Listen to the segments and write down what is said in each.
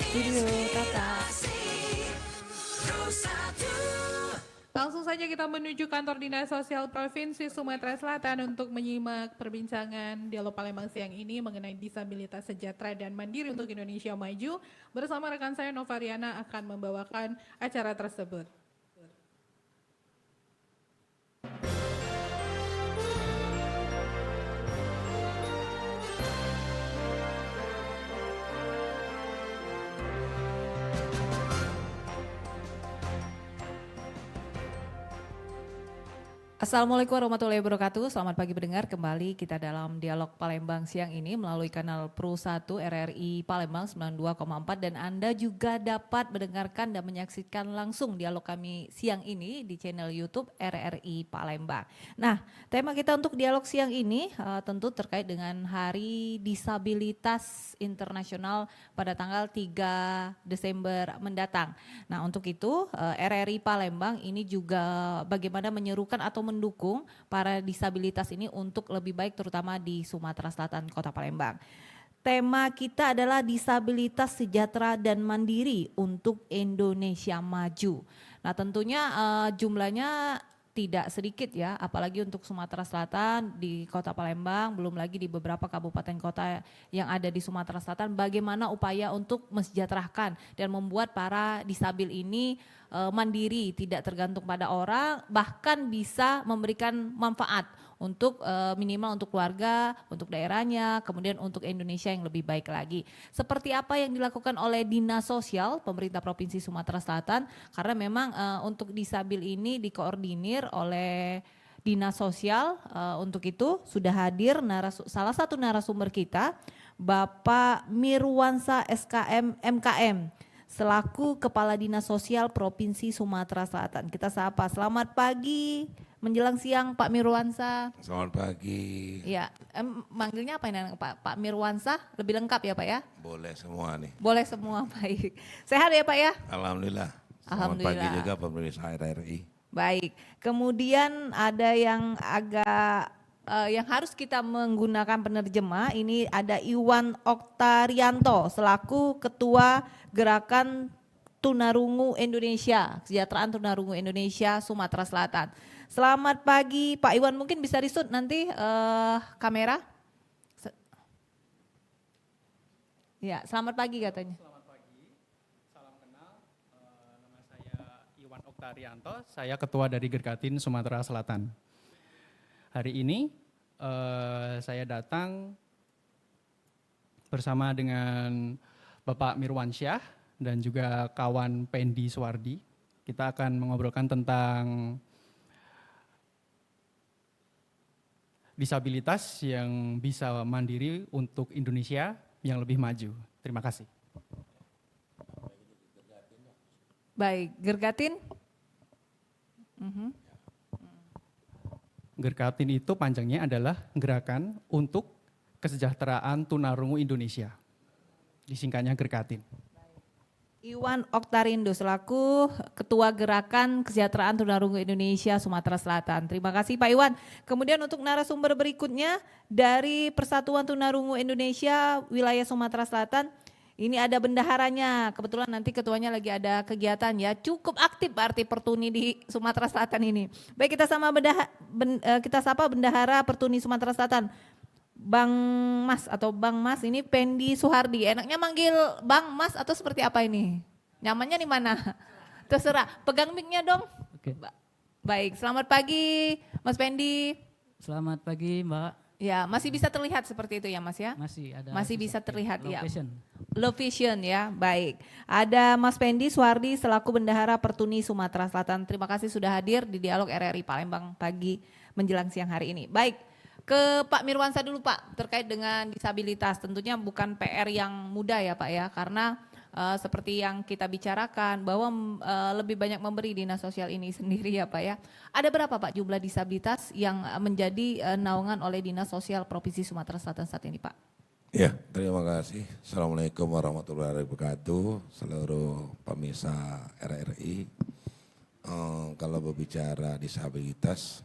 studio Tata. Langsung saja kita menuju kantor Dinas Sosial Provinsi Sumatera Selatan untuk menyimak perbincangan Dialog Palembang siang ini mengenai disabilitas sejahtera dan mandiri untuk Indonesia Maju. Bersama rekan saya Novariana akan membawakan acara tersebut. Assalamualaikum warahmatullahi wabarakatuh. Selamat pagi pendengar. Kembali kita dalam Dialog Palembang siang ini melalui kanal Pro 1 RRI Palembang 92,4 dan Anda juga dapat mendengarkan dan menyaksikan langsung dialog kami siang ini di channel YouTube RRI Palembang. Nah, tema kita untuk dialog siang ini tentu terkait dengan Hari Disabilitas Internasional pada tanggal 3 Desember mendatang. Nah, untuk itu RRI Palembang ini juga bagaimana menyerukan atau mendukung para disabilitas ini untuk lebih baik terutama di Sumatera Selatan Kota Palembang. Tema kita adalah disabilitas sejahtera dan mandiri untuk Indonesia Maju. Nah, tentunya jumlahnya tidak sedikit ya, apalagi untuk Sumatera Selatan di Kota Palembang, belum lagi di beberapa kabupaten kota yang ada di Sumatera Selatan, bagaimana upaya untuk mensejahterakan dan membuat para disabil ini mandiri, tidak tergantung pada orang, bahkan bisa memberikan manfaat untuk minimal untuk keluarga, untuk daerahnya, kemudian untuk Indonesia yang lebih baik lagi. Seperti apa yang dilakukan oleh Dinas Sosial Pemerintah Provinsi Sumatera Selatan, karena memang untuk disabil ini dikoordinir oleh Dinas Sosial. Untuk itu sudah hadir salah satu narasumber kita, Bapak Mirwansa SKM MKM, selaku Kepala Dinas Sosial Provinsi Sumatera Selatan. Kita sapa, selamat pagi menjelang siang Pak Mirwansa. Selamat pagi. Ya, manggilnya apa ini Pak Mirwansa? Lebih lengkap ya Pak ya? Boleh semua nih. Boleh semua, baik. Sehat ya Pak ya? Alhamdulillah. Selamat Alhamdulillah. pagi juga pemirsa RRI. Baik, kemudian ada yang agak yang harus kita menggunakan penerjemah, ini ada Iwan Oktarianto selaku Ketua Gerakan Tunarungu Indonesia, Kesejahteraan Tunarungu Indonesia Sumatera Selatan. Selamat pagi Pak Iwan, mungkin bisa di-shoot nanti kamera. Ya, selamat pagi katanya. Selamat pagi, salam kenal, nama saya Iwan Oktarianto, saya Ketua dari Gerkatin Sumatera Selatan. Hari ini saya datang bersama dengan Bapak Mirwansyah dan juga kawan Pendi Suwardi. Kita akan mengobrolkan tentang disabilitas yang bisa mandiri untuk Indonesia yang lebih maju. Terima kasih. Baik, Gergatin. Gerkatin itu panjangnya adalah Gerakan untuk Kesejahteraan Tunarungu Indonesia. Disingkatnya Gerkatin. Iwan Oktarindo selaku Ketua Gerakan Kesejahteraan Tunarungu Indonesia Sumatera Selatan. Terima kasih Pak Iwan. Kemudian untuk narasumber berikutnya dari Persatuan Tunarungu Indonesia wilayah Sumatera Selatan. Ini ada bendaharanya, kebetulan nanti ketuanya lagi ada kegiatan ya, cukup aktif berarti Pertuni di Sumatera Selatan ini. Baik, kita sapa bendahara Pertuni Sumatera Selatan, Bang Mas atau Bang Mas ini Pendi Suhardi. Enaknya manggil Bang Mas atau seperti apa ini? Nyamannya di mana? Terserah, pegang mic-nya dong. Oke. Baik, selamat pagi Mas Pendi. Selamat pagi Mbak. Ya, masih bisa terlihat seperti itu ya Mas ya? Masih ada. Masih bisa terlihat ya. Location. Low vision ya, baik. Ada Mas Pendi Suwardi selaku Bendahara Pertuni Sumatera Selatan. Terima kasih sudah hadir di Dialog RRI Palembang pagi menjelang siang hari ini. Baik, ke Pak Mirwansa dulu Pak, terkait dengan disabilitas. Tentunya bukan PR yang mudah ya Pak ya, karena seperti yang kita bicarakan bahwa lebih banyak memberi Dinas Sosial ini sendiri ya Pak ya. Ada berapa Pak jumlah disabilitas yang menjadi naungan oleh Dinas Sosial Provinsi Sumatera Selatan saat ini Pak? Ya, terima kasih. Assalamualaikum warahmatullahi wabarakatuh. Seluruh pemirsa RRI. Kalau berbicara disabilitas,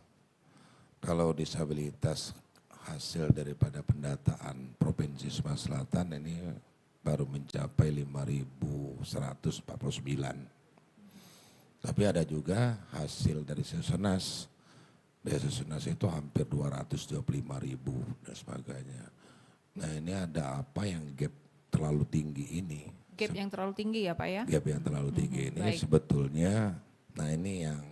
kalau disabilitas hasil daripada pendataan Provinsi Sumatera Selatan ini baru mencapai 5.149. Tapi ada juga hasil dari Sesenas. Dari Sesenas itu hampir 225.000 dan sebagainya. Nah ini ada apa yang gap terlalu tinggi ini? Gap yang terlalu tinggi ya Pak ya? Gap yang terlalu tinggi ini baik. sebetulnya, nah ini yang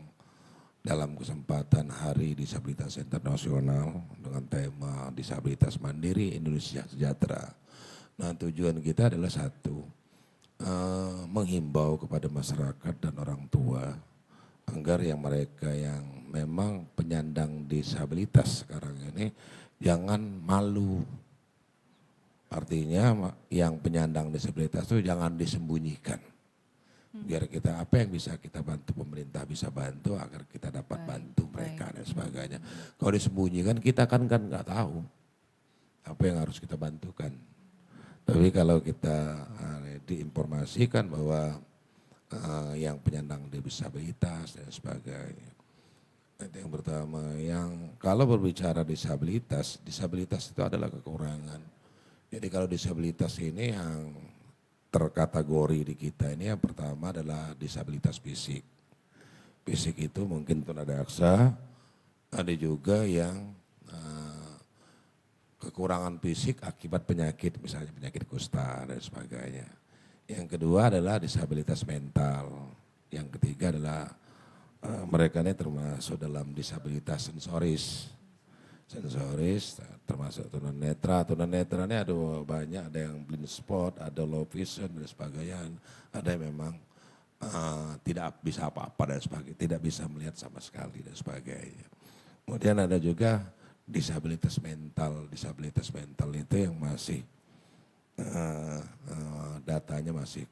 dalam kesempatan Hari Disabilitas Internasional dengan tema Disabilitas Mandiri Indonesia Sejahtera. Nah tujuan kita adalah satu, menghimbau kepada masyarakat dan orang tua agar yang mereka yang memang penyandang disabilitas sekarang ini jangan malu. Artinya yang penyandang disabilitas itu jangan disembunyikan. Biar kita apa yang bisa kita bantu, pemerintah bisa bantu agar kita dapat bantu mereka dan sebagainya. Kalau disembunyikan kita kan nggak tahu apa yang harus kita bantukan. Tapi kalau kita diinformasikan bahwa yang penyandang disabilitas dan sebagainya. Itu yang pertama. Yang kalau berbicara disabilitas, disabilitas itu adalah kekurangan. Jadi kalau disabilitas ini yang terkategori di kita ini yang pertama adalah disabilitas fisik. Fisik itu mungkin tunadaksa, ada juga yang kekurangan fisik akibat penyakit, misalnya penyakit kusta dan sebagainya. Yang kedua adalah disabilitas mental. Yang ketiga adalah mereka ini termasuk dalam disabilitas sensoris. Sensoris termasuk tunanetra. Tunanetra ini ada banyak, ada yang blind spot, ada low vision dan sebagainya. Ada yang memang tidak bisa apa-apa dan sebagainya, tidak bisa melihat sama sekali dan sebagainya. Kemudian ada juga disabilitas mental. Disabilitas mental itu yang masih datanya masih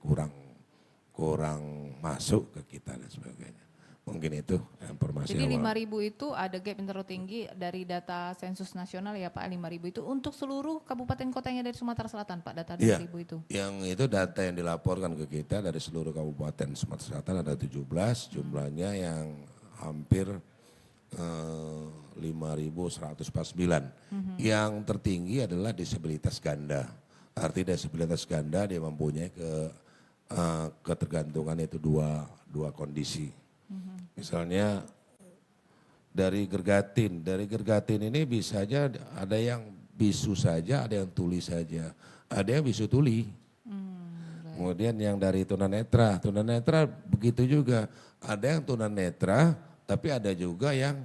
kurang masuk ke kita dan sebagainya. Mungkin itu informasi Jadi awal. 5.000 itu ada gap yang terlalu tinggi dari data sensus nasional ya Pak, 5.000 itu untuk seluruh kabupaten kotanya dari Sumatera Selatan Pak, data 5.000 itu. Yang itu data yang dilaporkan ke kita dari seluruh kabupaten Sumatera Selatan ada 17, jumlahnya yang hampir 5.149. Yang tertinggi adalah disabilitas ganda. Arti disabilitas ganda dia mempunyai ketergantungan itu dua kondisi. Misalnya dari gergatin ini bisa aja ada yang bisu saja, ada yang tuli saja, ada yang bisu tuli. Kemudian yang dari tunanetra begitu juga, ada yang tunanetra, tapi ada juga yang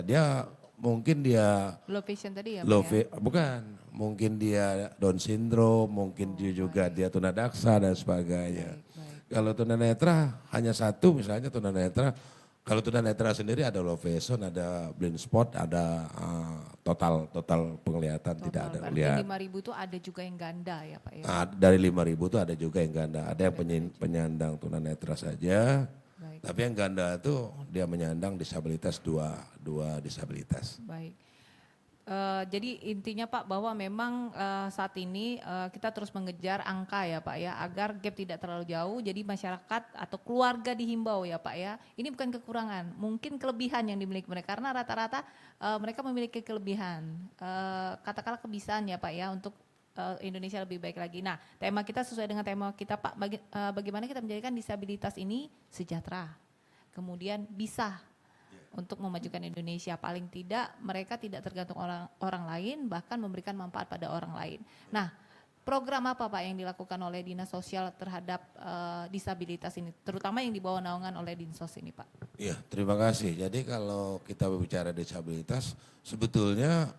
dia mungkin dia Low vision tadi ya Pak low ya? bukan, mungkin dia Down syndrome, mungkin dia juga dia tunadaksa dan sebagainya. Kalau tunanetra hanya satu, misalnya tunanetra, kalau tunanetra sendiri ada low vision, ada blind spot, ada total penglihatan tidak ada Berarti lihat. 5.000 itu ada juga yang ganda ya Pak ya? Dari 5.000 itu ada juga yang ganda, ada yang penyandang tunanetra saja, Baik. tapi yang ganda itu dia menyandang disabilitas dua disabilitas. Baik. Jadi intinya Pak bahwa memang saat ini kita terus mengejar angka ya Pak ya agar gap tidak terlalu jauh, jadi masyarakat atau keluarga dihimbau ya Pak ya. Ini bukan kekurangan, mungkin kelebihan yang dimiliki mereka karena rata-rata mereka memiliki kelebihan, katakanlah kebisaan ya Pak ya untuk Indonesia lebih baik lagi. Nah tema kita sesuai dengan tema kita Pak, bagaimana kita menjadikan disabilitas ini sejahtera, kemudian bisa untuk memajukan Indonesia, paling tidak mereka tidak tergantung orang lain, bahkan memberikan manfaat pada orang lain. Nah, program apa Pak yang dilakukan oleh Dinas Sosial terhadap disabilitas ini, terutama yang dibawa naungan oleh Dinsos ini Pak? Iya, terima kasih. Jadi kalau kita berbicara disabilitas, sebetulnya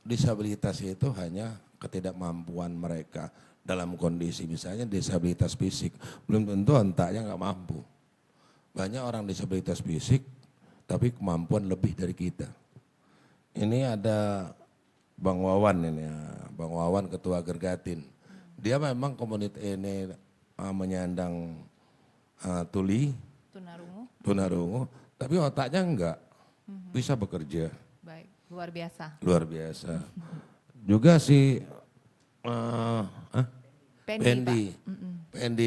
disabilitas itu hanya ketidakmampuan mereka dalam kondisi misalnya disabilitas fisik, belum tentu otaknya nggak mampu. Banyak orang disabilitas fisik tapi kemampuan lebih dari kita. Ini ada Bang Wawan ini ya, Bang Wawan ketua Gergatin. Dia memang komunitas ini menyandang tunarungu, tapi otaknya enggak, bisa bekerja. Baik, luar biasa. Luar biasa. Juga si Pendi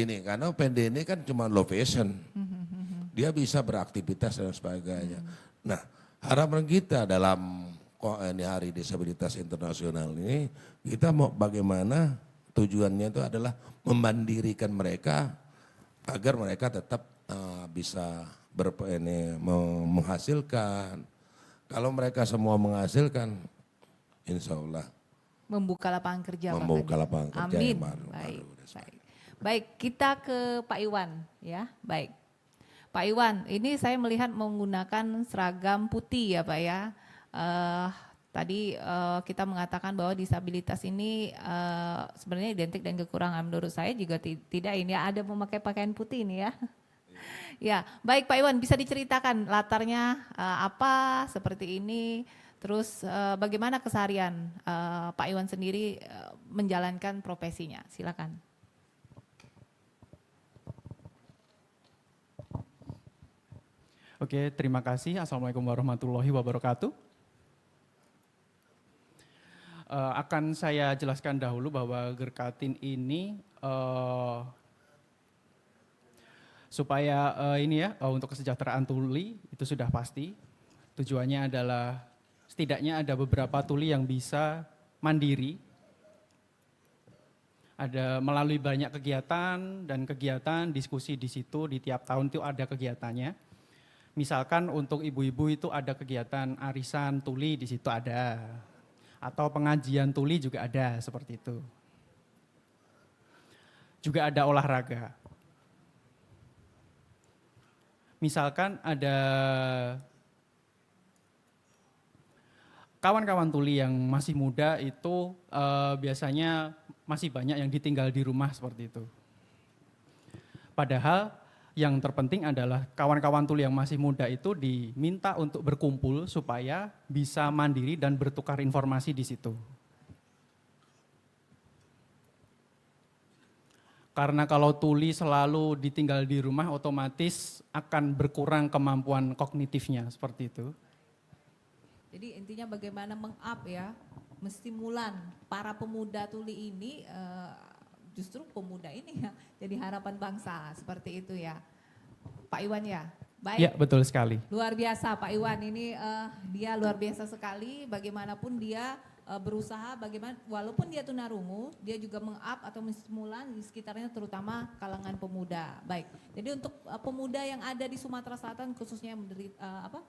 ini, karena Pendi ini kan cuma low vision. Dia bisa beraktivitas dan sebagainya. Nah, harapan kita dalam ini Hari Disabilitas Internasional ini, kita mau bagaimana tujuannya itu adalah memandirikan mereka agar mereka tetap bisa menghasilkan. Kalau mereka semua menghasilkan, insya Allah Membuka lapangan kerja. membuka Pak lapangan Kadin. kerja Amin. yang baru. Baik, baik. Baik, kita ke Pak Iwan ya. Baik. Pak Iwan, ini saya melihat menggunakan seragam putih ya Pak ya. Tadi kita mengatakan bahwa disabilitas ini sebenarnya identik dengan kekurangan. Menurut saya juga tidak ini ada memakai pakaian putih ini ya. Ya, baik Pak Iwan, bisa diceritakan latarnya apa seperti ini, terus bagaimana keseharian Pak Iwan sendiri menjalankan profesinya? Silakan. Oke, terima kasih. Assalamualaikum warahmatullahi wabarakatuh. Akan saya jelaskan dahulu bahwa Gerkatin ini supaya untuk kesejahteraan tuli itu sudah pasti. Tujuannya adalah setidaknya ada beberapa tuli yang bisa mandiri. Ada melalui banyak kegiatan dan kegiatan diskusi di situ, di tiap tahun itu ada kegiatannya. Misalkan untuk ibu-ibu itu ada kegiatan arisan tuli di situ ada. Atau pengajian tuli juga ada seperti itu. Juga ada olahraga. Misalkan ada kawan-kawan tuli yang masih muda itu biasanya masih banyak yang ditinggal di rumah seperti itu. Padahal yang terpenting adalah kawan-kawan tuli yang masih muda itu diminta untuk berkumpul supaya bisa mandiri dan bertukar informasi di situ. Karena kalau tuli selalu ditinggal di rumah otomatis akan berkurang kemampuan kognitifnya seperti itu. Jadi intinya bagaimana meng-up ya, mestimulan para pemuda tuli ini, justru pemuda ini ya jadi harapan bangsa seperti itu ya. Pak Iwan ya, baik. Ya, betul sekali. Luar biasa Pak Iwan ini dia luar biasa sekali bagaimanapun dia berusaha bagaimana walaupun dia tunarungu dia juga meng-up atau menstimulan di sekitarnya terutama kalangan pemuda. Baik. Jadi untuk pemuda yang ada di Sumatera Selatan khususnya yang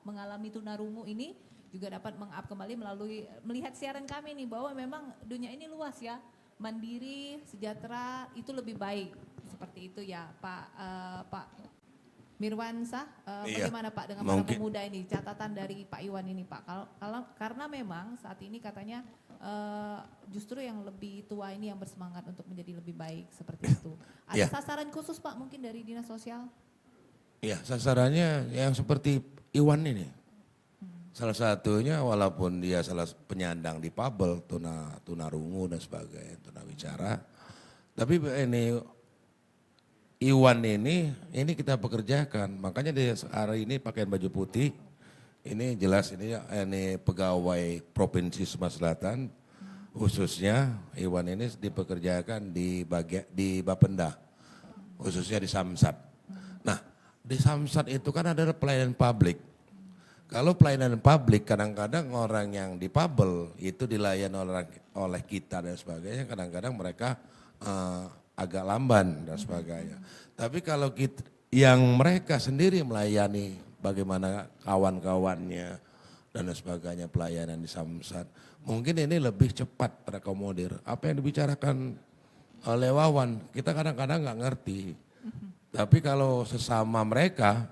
mengalami tunarungu ini juga dapat meng-up kembali melalui melihat siaran kami nih bahwa memang dunia ini luas ya. Mandiri, sejahtera itu lebih baik. Seperti itu ya Pak Mirwansah, bagaimana Pak dengan para pemuda ini? Catatan dari Pak Iwan ini Pak, karena memang saat ini katanya justru yang lebih tua ini yang bersemangat untuk menjadi lebih baik seperti itu. Ada sasaran khusus Pak mungkin dari Dinas Sosial? Iya, sasarannya yang seperti Iwan ini. Salah satunya walaupun dia salah penyandang difabel, tunarungu dan sebagainya, tunawicara. Tapi ini Iwan ini kita pekerjakan, makanya dia hari ini pakai baju putih. Ini jelas ini pegawai Provinsi Sumatera Selatan, khususnya Iwan ini dipekerjakan di Bapenda, khususnya di Samsat. Nah, di Samsat itu kan ada pelayanan publik. Kalau pelayanan publik kadang-kadang orang yang difabel itu dilayani oleh kita dan sebagainya, kadang-kadang mereka agak lamban dan sebagainya. Tapi kalau yang mereka sendiri melayani bagaimana kawan-kawannya dan sebagainya pelayanan di Samsat, mungkin ini lebih cepat terakomodir. Apa yang dibicarakan oleh Wawan, kita kadang-kadang nggak ngerti. Tapi kalau sesama mereka,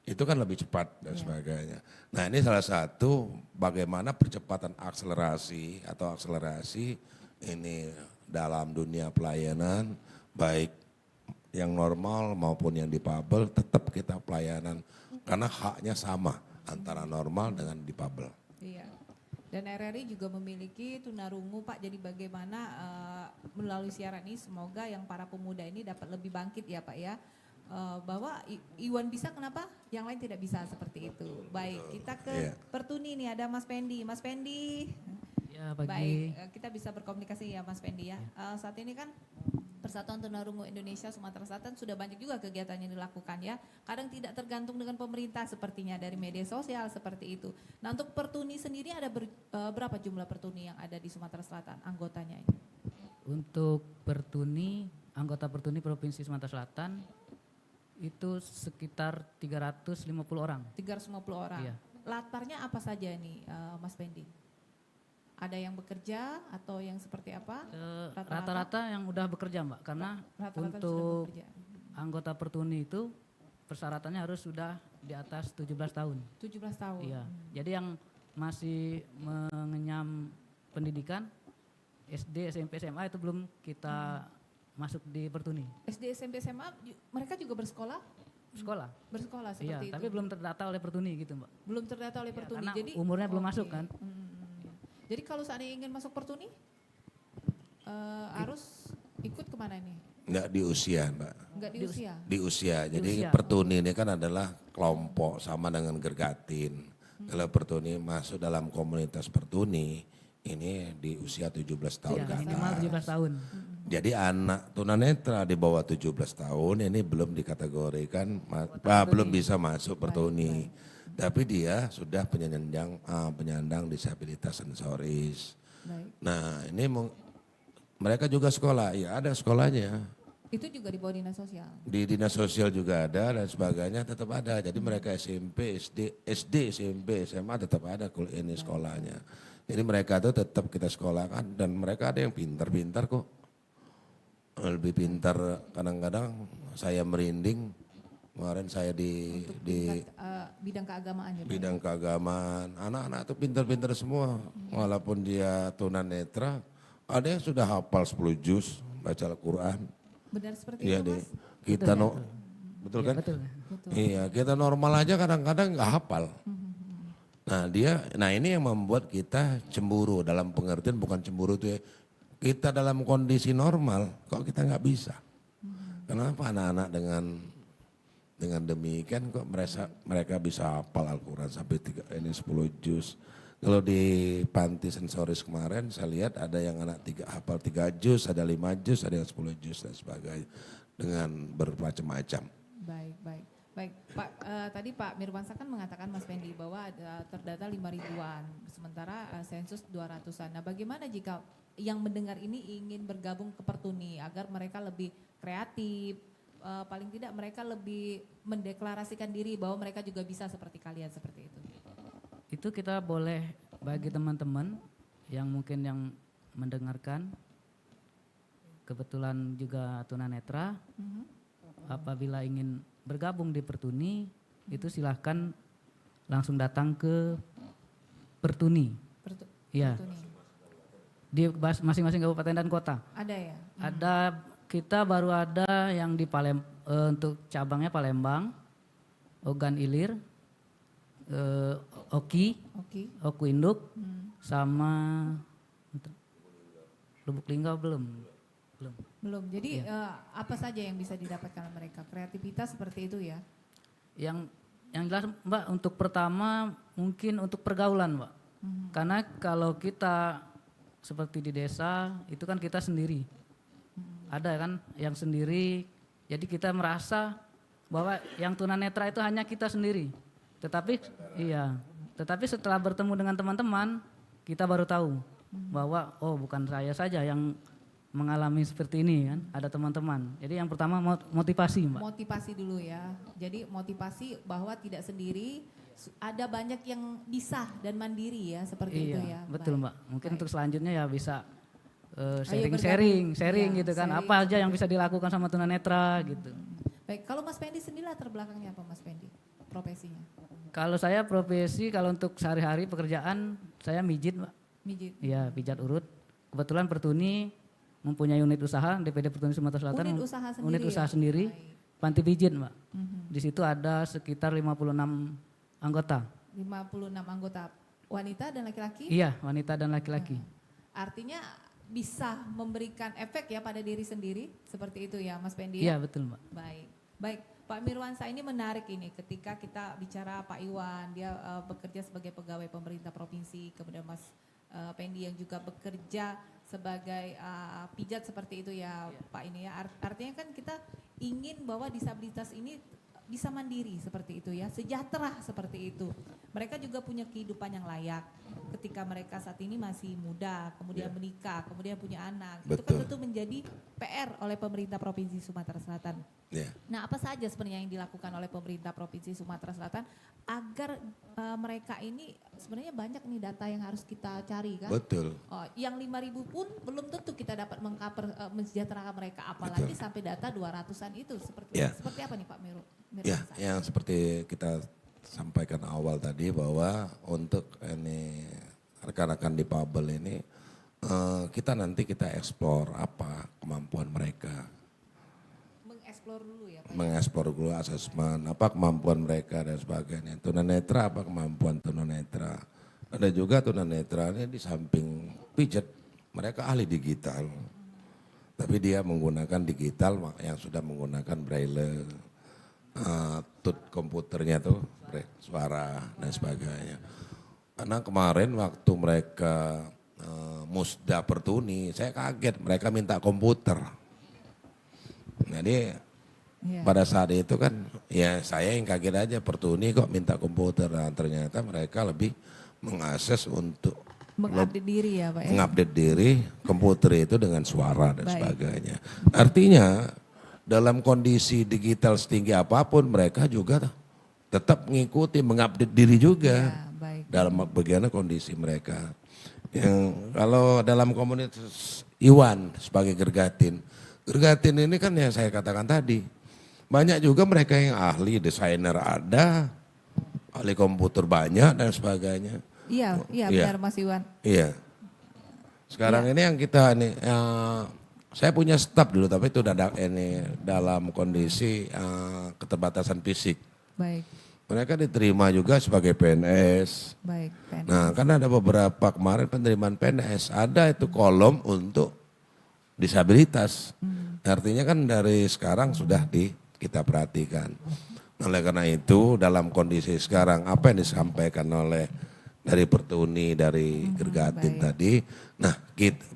itu kan lebih cepat dan sebagainya. Nah ini salah satu bagaimana percepatan akselerasi ini dalam dunia pelayanan, baik yang normal maupun yang difabel, tetap kita pelayanan. Karena haknya sama antara normal dengan difabel. Iya. Dan RRI juga memiliki tunarungu Pak, jadi bagaimana melalui siaran ini semoga yang para pemuda ini dapat lebih bangkit ya Pak ya. Bahwa Iwan bisa kenapa yang lain tidak bisa seperti itu. Baik, kita ke Pertuni nih ada Mas Pendi. Mas Pendi. Ya, pagi. Baik, kita bisa berkomunikasi ya Mas Pendi ya. Saat ini kan Persatuan Tunarungu Indonesia Sumatera Selatan sudah banyak juga kegiatan yang dilakukan ya. Kadang tidak tergantung dengan pemerintah sepertinya dari media sosial seperti itu. Nah untuk Pertuni sendiri ada berapa jumlah Pertuni yang ada di Sumatera Selatan anggotanya ini? Untuk Pertuni, anggota Pertuni Provinsi Sumatera Selatan itu sekitar 350 orang. 350 orang. Iya. Latarnya apa saja nih Mas Pendi? Ada yang bekerja atau yang seperti apa? Rata-rata yang udah bekerja Mbak, karena Rata-rata sudah untuk bekerja. anggota Pertuni itu persyaratannya harus sudah di atas 17 tahun. 17 tahun. Iya. Jadi yang masih mengenyam pendidikan SD, SMP, SMA itu belum kita masuk di Pertuni. SD, SMP, SMA mereka juga bersekolah? Sekolah. Bersekolah Iya, seperti itu. tapi belum terdata oleh Pertuni gitu Mbak. Belum terdata oleh Iya, Pertuni. karena Jadi umurnya belum oke. masuk kan. Jadi kalau seandainya ingin masuk Pertuni harus ikut kemana nih? Enggak di usia, Mbak. Enggak di usia? Di usia. Jadi usia. Pertuni ini kan adalah kelompok sama dengan Gergatin. Kalau Pertuni masuk dalam komunitas Pertuni, ini di usia 17 tahun Iya, ke minimal atas. 17 tahun. Jadi anak tunanetra di bawah 17 tahun ini belum dikategorikan, belum bisa masuk Pertuni. Tapi dia sudah penyandang disabilitas sensoris. Baik. Nah ini mereka juga sekolah, ya ada sekolahnya. Itu juga di bawah dinas sosial. Di dinas sosial juga ada dan sebagainya tetap ada. Jadi mereka SMP, SD, SMP, SMA tetap ada ini sekolahnya. Jadi mereka tuh tetap kita sekolahkan dan mereka ada yang pintar-pintar kok. Lebih pintar kadang-kadang saya merinding. Kemarin saya di Bidang keagamaan ya Pak? bidang keagamaan. Anak-anak tuh pintar-pintar semua. Walaupun dia tunanetra, ada yang sudah hafal 10 juz baca Al-Quran. Benar seperti Iya itu deh. Mas? Kita betul kan? Betul. Betul. Iya, kita normal aja kadang-kadang nggak hafal. Nah ini yang membuat kita cemburu dalam pengertian bukan cemburu itu ya. Kita dalam kondisi normal, kok kita nggak bisa? Kenapa anak-anak dengan demikian kok mereka bisa hafal Al-Quran sampai 10 juz. Kalau di panti sensoris kemarin saya lihat ada yang anak hafal 3 juz, ada 5 juz, ada yang 10 juz dan sebagainya dengan bermacam-macam. Baik. Pak, tadi Pak Mirwansa kan mengatakan Mas Pendi bahwa ada terdata 5 ribuan, sementara sensus 200-an. Nah bagaimana jika yang mendengar ini ingin bergabung ke Pertuni agar mereka lebih kreatif, paling tidak mereka lebih mendeklarasikan diri bahwa mereka juga bisa seperti kalian seperti itu? Itu kita boleh bagi teman-teman yang mungkin yang mendengarkan, kebetulan juga tunanetra, apabila ingin bergabung di Pertuni, itu silahkan langsung datang ke Pertuni. Iya. Pertuni. Di masing-masing kabupaten dan kota. Ada ya? Ada, kita baru ada yang di untuk cabangnya Palembang, Ogan Ilir, Oki Induk, sama Lubuk Linggau belum. Jadi apa saja yang bisa didapatkan mereka? Kreativitas seperti itu ya? Yang jelas Mbak, untuk pertama mungkin untuk pergaulan Mbak. Karena kalau kita seperti di desa itu kan kita sendiri. Ada kan yang sendiri, jadi kita merasa bahwa yang tunanetra itu hanya kita sendiri. Tetapi setelah bertemu dengan teman-teman, kita baru tahu bahwa oh bukan saya saja yang mengalami seperti ini kan, ada teman-teman. Jadi yang pertama motivasi Mbak. Motivasi dulu ya. Jadi motivasi bahwa tidak sendiri, ada banyak yang bisa dan mandiri ya seperti itu ya. Betul Baik. Mbak. Mungkin untuk selanjutnya ya bisa bergabung. sharing Iya, gitu kan. sharing Apa aja yang bisa dilakukan sama tunanetra gitu. Baik, kalau Mas Pendi sendiri latar belakangnya apa Mas Pendi? Profesinya? Kalau saya profesi, kalau untuk sehari-hari pekerjaan saya mijit Mbak. Mijit. Iya, pijat urut. Kebetulan Pertuni mempunyai unit usaha, DPD Pertuni Sumatera Selatan. Unit usaha sendiri. Baik. Panti pijit Mbak. Di situ ada sekitar 56 anggota. 56 anggota wanita dan laki-laki? Iya, wanita dan laki-laki. Artinya bisa memberikan efek ya pada diri sendiri, seperti itu ya Mas Pendi? Iya, betul Mbak. Baik. Pak Mirwansa, ini menarik ini ketika kita bicara Pak Iwan, dia bekerja sebagai pegawai pemerintah provinsi, kemudian Mas Pendi yang juga bekerja sebagai pijat seperti itu ya Pak ini ya. Artinya kan kita ingin bahwa disabilitas ini bisa mandiri seperti itu ya, sejahtera seperti itu. mereka juga punya kehidupan yang layak. Ketika mereka saat ini masih muda, kemudian menikah, kemudian punya anak. Itu kan Betul. tentu menjadi PR oleh pemerintah Provinsi Sumatera Selatan. Ya. Nah, apa saja sebenarnya yang dilakukan oleh pemerintah Provinsi Sumatera Selatan agar mereka ini sebenarnya banyak nih data yang harus kita cari kan? Betul. Oh, yang 5.000 pun belum tentu kita dapat mensejahterakan mereka, apalagi sampai data 200-an itu seperti apa nih Pak Miru? Ya, yang seperti kita sampaikan awal tadi bahwa untuk ini rekan-rekan difabel ini kita nanti eksplor apa kemampuan mereka. Mengeksplor dulu ya Pak. Mengeksplor dulu asesmen apa kemampuan mereka dan sebagainya. Tunanetra apa kemampuan tunanetra. Ada juga tunanetra ini di samping pijat mereka ahli digital. Tapi dia menggunakan digital yang sudah menggunakan braille, tut komputernya tuh, suara dan sebagainya. Karena kemarin waktu mereka musda pertuni, saya kaget mereka minta komputer. Jadi pada saat itu kan ya saya yang kaget aja, pertuni kok minta komputer. Nah, ternyata mereka lebih mengakses untuk mengupdate diri ya Pak ya. mengupdate diri komputer itu dengan suara dan sebagainya. Artinya dalam kondisi digital setinggi apapun mereka juga tetap mengikuti mengupdate diri juga dalam bagaimana kondisi mereka. Yang kalau dalam komunitas Iwan sebagai Gergatin ini kan yang saya katakan tadi, banyak juga mereka yang ahli desainer ada, ahli komputer banyak dan sebagainya. Iya benar Mas Iwan. Iya. Sekarang ini yang kita ini, saya punya staf dulu tapi itu dalam kondisi keterbatasan fisik. Baik. Mereka diterima juga sebagai PNS. Baik. PNS. Nah, karena ada beberapa kemarin penerimaan PNS, ada itu kolom untuk disabilitas. Artinya kan dari sekarang sudah kita perhatikan. Oleh karena itu dalam kondisi sekarang apa yang disampaikan oleh dari Pertuni, dari Gergatin tadi. Nah,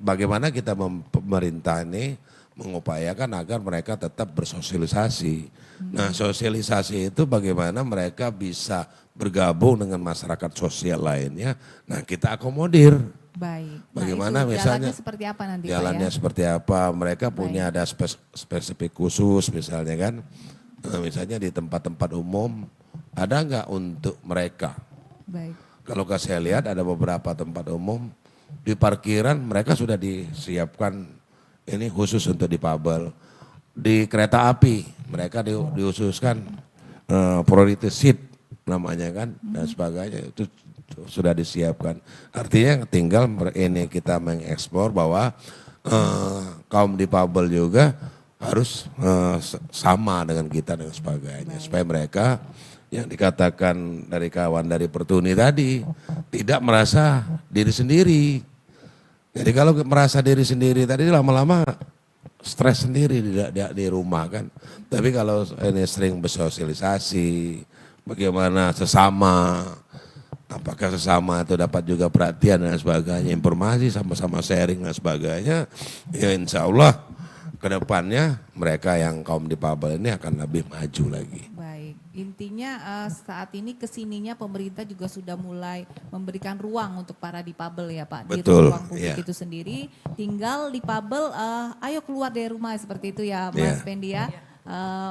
bagaimana kita pemerintah ini mengupayakan agar mereka tetap bersosialisasi. Nah, sosialisasi itu bagaimana mereka bisa bergabung dengan masyarakat sosial lainnya. Nah, kita akomodir. Baik. Bagaimana itu misalnya jalannya seperti apa nanti jalannya Pak ya? seperti apa? Mereka punya ada spesifik khusus misalnya kan. Misalnya di tempat-tempat umum ada nggak untuk mereka? Baik. Kalau saya lihat ada beberapa tempat umum di parkiran mereka sudah disiapkan ini khusus untuk difabel. Di kereta api mereka dihususkan priority seat namanya kan dan sebagainya itu sudah disiapkan. Artinya tinggal ini kita mengeksplor bahwa kaum difabel juga harus sama dengan kita dan sebagainya. Supaya mereka yang dikatakan dari kawan dari Pertuni tadi tidak merasa diri sendiri. Jadi kalau merasa diri sendiri tadi lama-lama stres sendiri di rumah kan. Tapi kalau ini sering bersosialisasi, bagaimana sesama, apakah sesama itu dapat juga perhatian dan sebagainya, informasi sama-sama sharing dan sebagainya, ya insya Allah ke depannya mereka yang kaum difabel ini akan lebih maju lagi. Baik, intinya saat ini kesininya pemerintah juga sudah mulai memberikan ruang untuk para difabel ya Pak. Betul, di ruang publik itu sendiri, tinggal difabel ayo keluar dari rumah seperti itu ya Mas Pendi ya.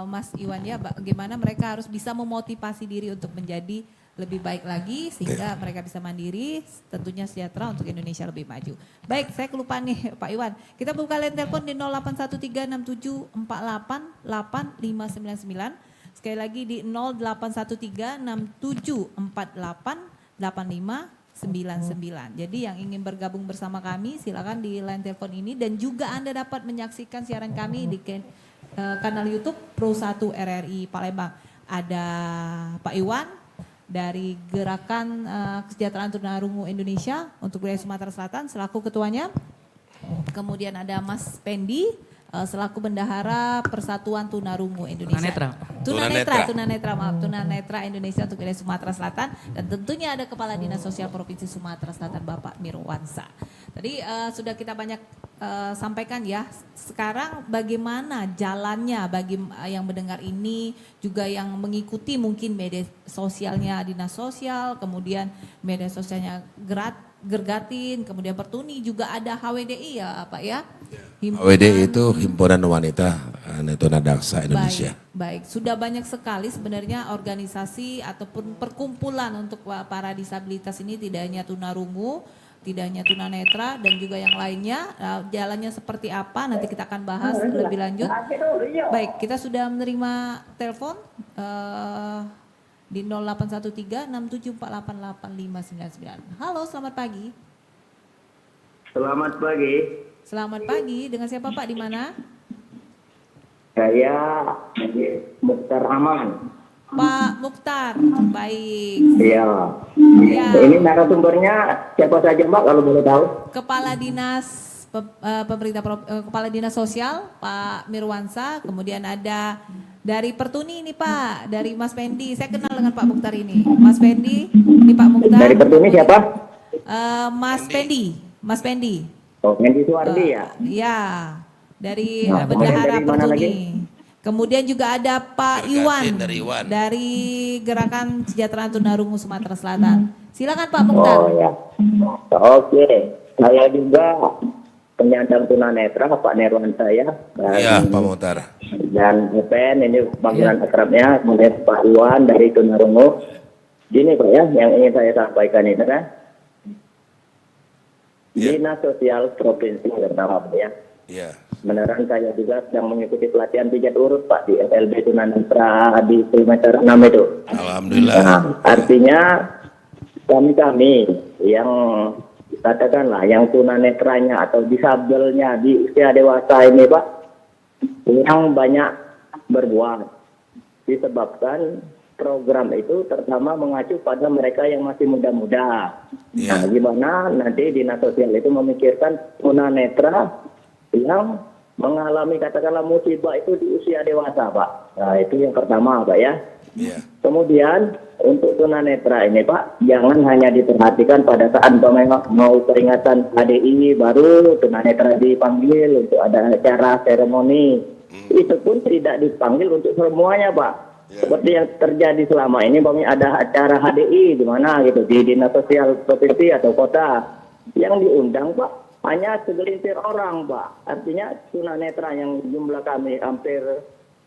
Mas Iwan ya, bagaimana mereka harus bisa memotivasi diri untuk menjadi lebih baik lagi sehingga mereka bisa mandiri, tentunya sejahtera untuk Indonesia lebih maju. Baik, saya kelupaan nih Pak Iwan. Kita buka line telepon di 081367488599. Sekali lagi di 081367488599. Jadi yang ingin bergabung bersama kami silakan di line telepon ini dan juga Anda dapat menyaksikan siaran kami di kanal YouTube Pro1 RRI Palembang. Ada Pak Iwan dari Gerakan Kesejahteraan Tunarungu Indonesia untuk wilayah Sumatera Selatan selaku ketuanya. Kemudian ada Mas Pendi selaku bendahara Persatuan Tunarungu Indonesia. Tunanetra Indonesia untuk wilayah Sumatera Selatan dan tentunya ada Kepala Dinas Sosial Provinsi Sumatera Selatan Bapak Mirwansa. Tadi sudah kita banyak sampaikan ya. Sekarang bagaimana jalannya bagi yang mendengar ini, juga yang mengikuti mungkin media sosialnya Dinas Sosial, kemudian media sosialnya Gergatin, kemudian Pertuni, juga ada HWDI ya Pak ya? HWDI itu Himpunan Wanita Tunadaksa Indonesia. Baik, sudah banyak sekali sebenarnya organisasi ataupun perkumpulan untuk para disabilitas ini, tidak hanya tunarungu, tidak hanya tunanetra dan juga yang lainnya. Jalannya seperti apa nanti kita akan bahas lebih lanjut. Baik, kita sudah menerima telepon di 0813-67488599. Halo, selamat pagi. Selamat pagi. Selamat pagi, dengan siapa Pak, di mana? Saya Mukhtar Aman. Pak Mukhtar, baik. Iya. Ya. Ini narasumbernya siapa saja Mbak kalau boleh tahu? Kepala Dinas Kepala Dinas Sosial Pak Mirwansa, kemudian ada dari Pertuni ini Pak, dari Mas Pendi. Saya kenal dengan Pak Mukhtar ini. Mas Pendi, ini Pak Mukhtar. Dari Pertuni siapa? Mas Pendi, Mas Pendi. Oh, Mendi Suwardi ya? Ya, dari Nah, Bendahara dari mana Pertuni. Kemudian juga ada Pak Iwan dari Iwan. dari Gerakan Kesejahteraan Tunarungu Sumatera Selatan. Silakan Pak Mukhtar. Oh ya. Oke. Saya juga penyandang tunanetra, Pak Nerwan saya. Iya, Pak Mukhtar. Dan UPN ini panggilan akrabnya, kemudian Pak Iwan dari Tunarungu. Gini Pak ya, yang ingin saya sampaikan ini kan. Dinas Sosial Provinsi pertama Pak ya. Iya. Beneran saya juga sedang mengikuti pelatihan pijat urut Pak di FLB Tunanetra di kilometer 6 itu. Alhamdulillah. Nah, artinya kami yang katakanlah yang tunanetranya atau disabelnya di usia dewasa ini Pak, yang banyak berbuat disebabkan program itu terutama mengacu pada mereka yang masih muda-muda. Ya. Nah, gimana nanti Dinas Sosial itu memikirkan tunanetra yang mengalami katakanlah musibah itu di usia dewasa Pak. Nah, itu yang pertama Pak ya. Iya. Kemudian untuk tunanetra ini Pak, jangan hanya diperhatikan pada saat mau peringatan HDI baru tunanetra dipanggil untuk ada acara seremoni. Itu pun tidak dipanggil untuk semuanya Pak. Seperti yang terjadi selama ini, ada acara HDI di mana gitu di Dinas Sosial Provinsi atau kota yang diundang Pak hanya segelintir orang Pak. Artinya tunanetra yang jumlah kami hampir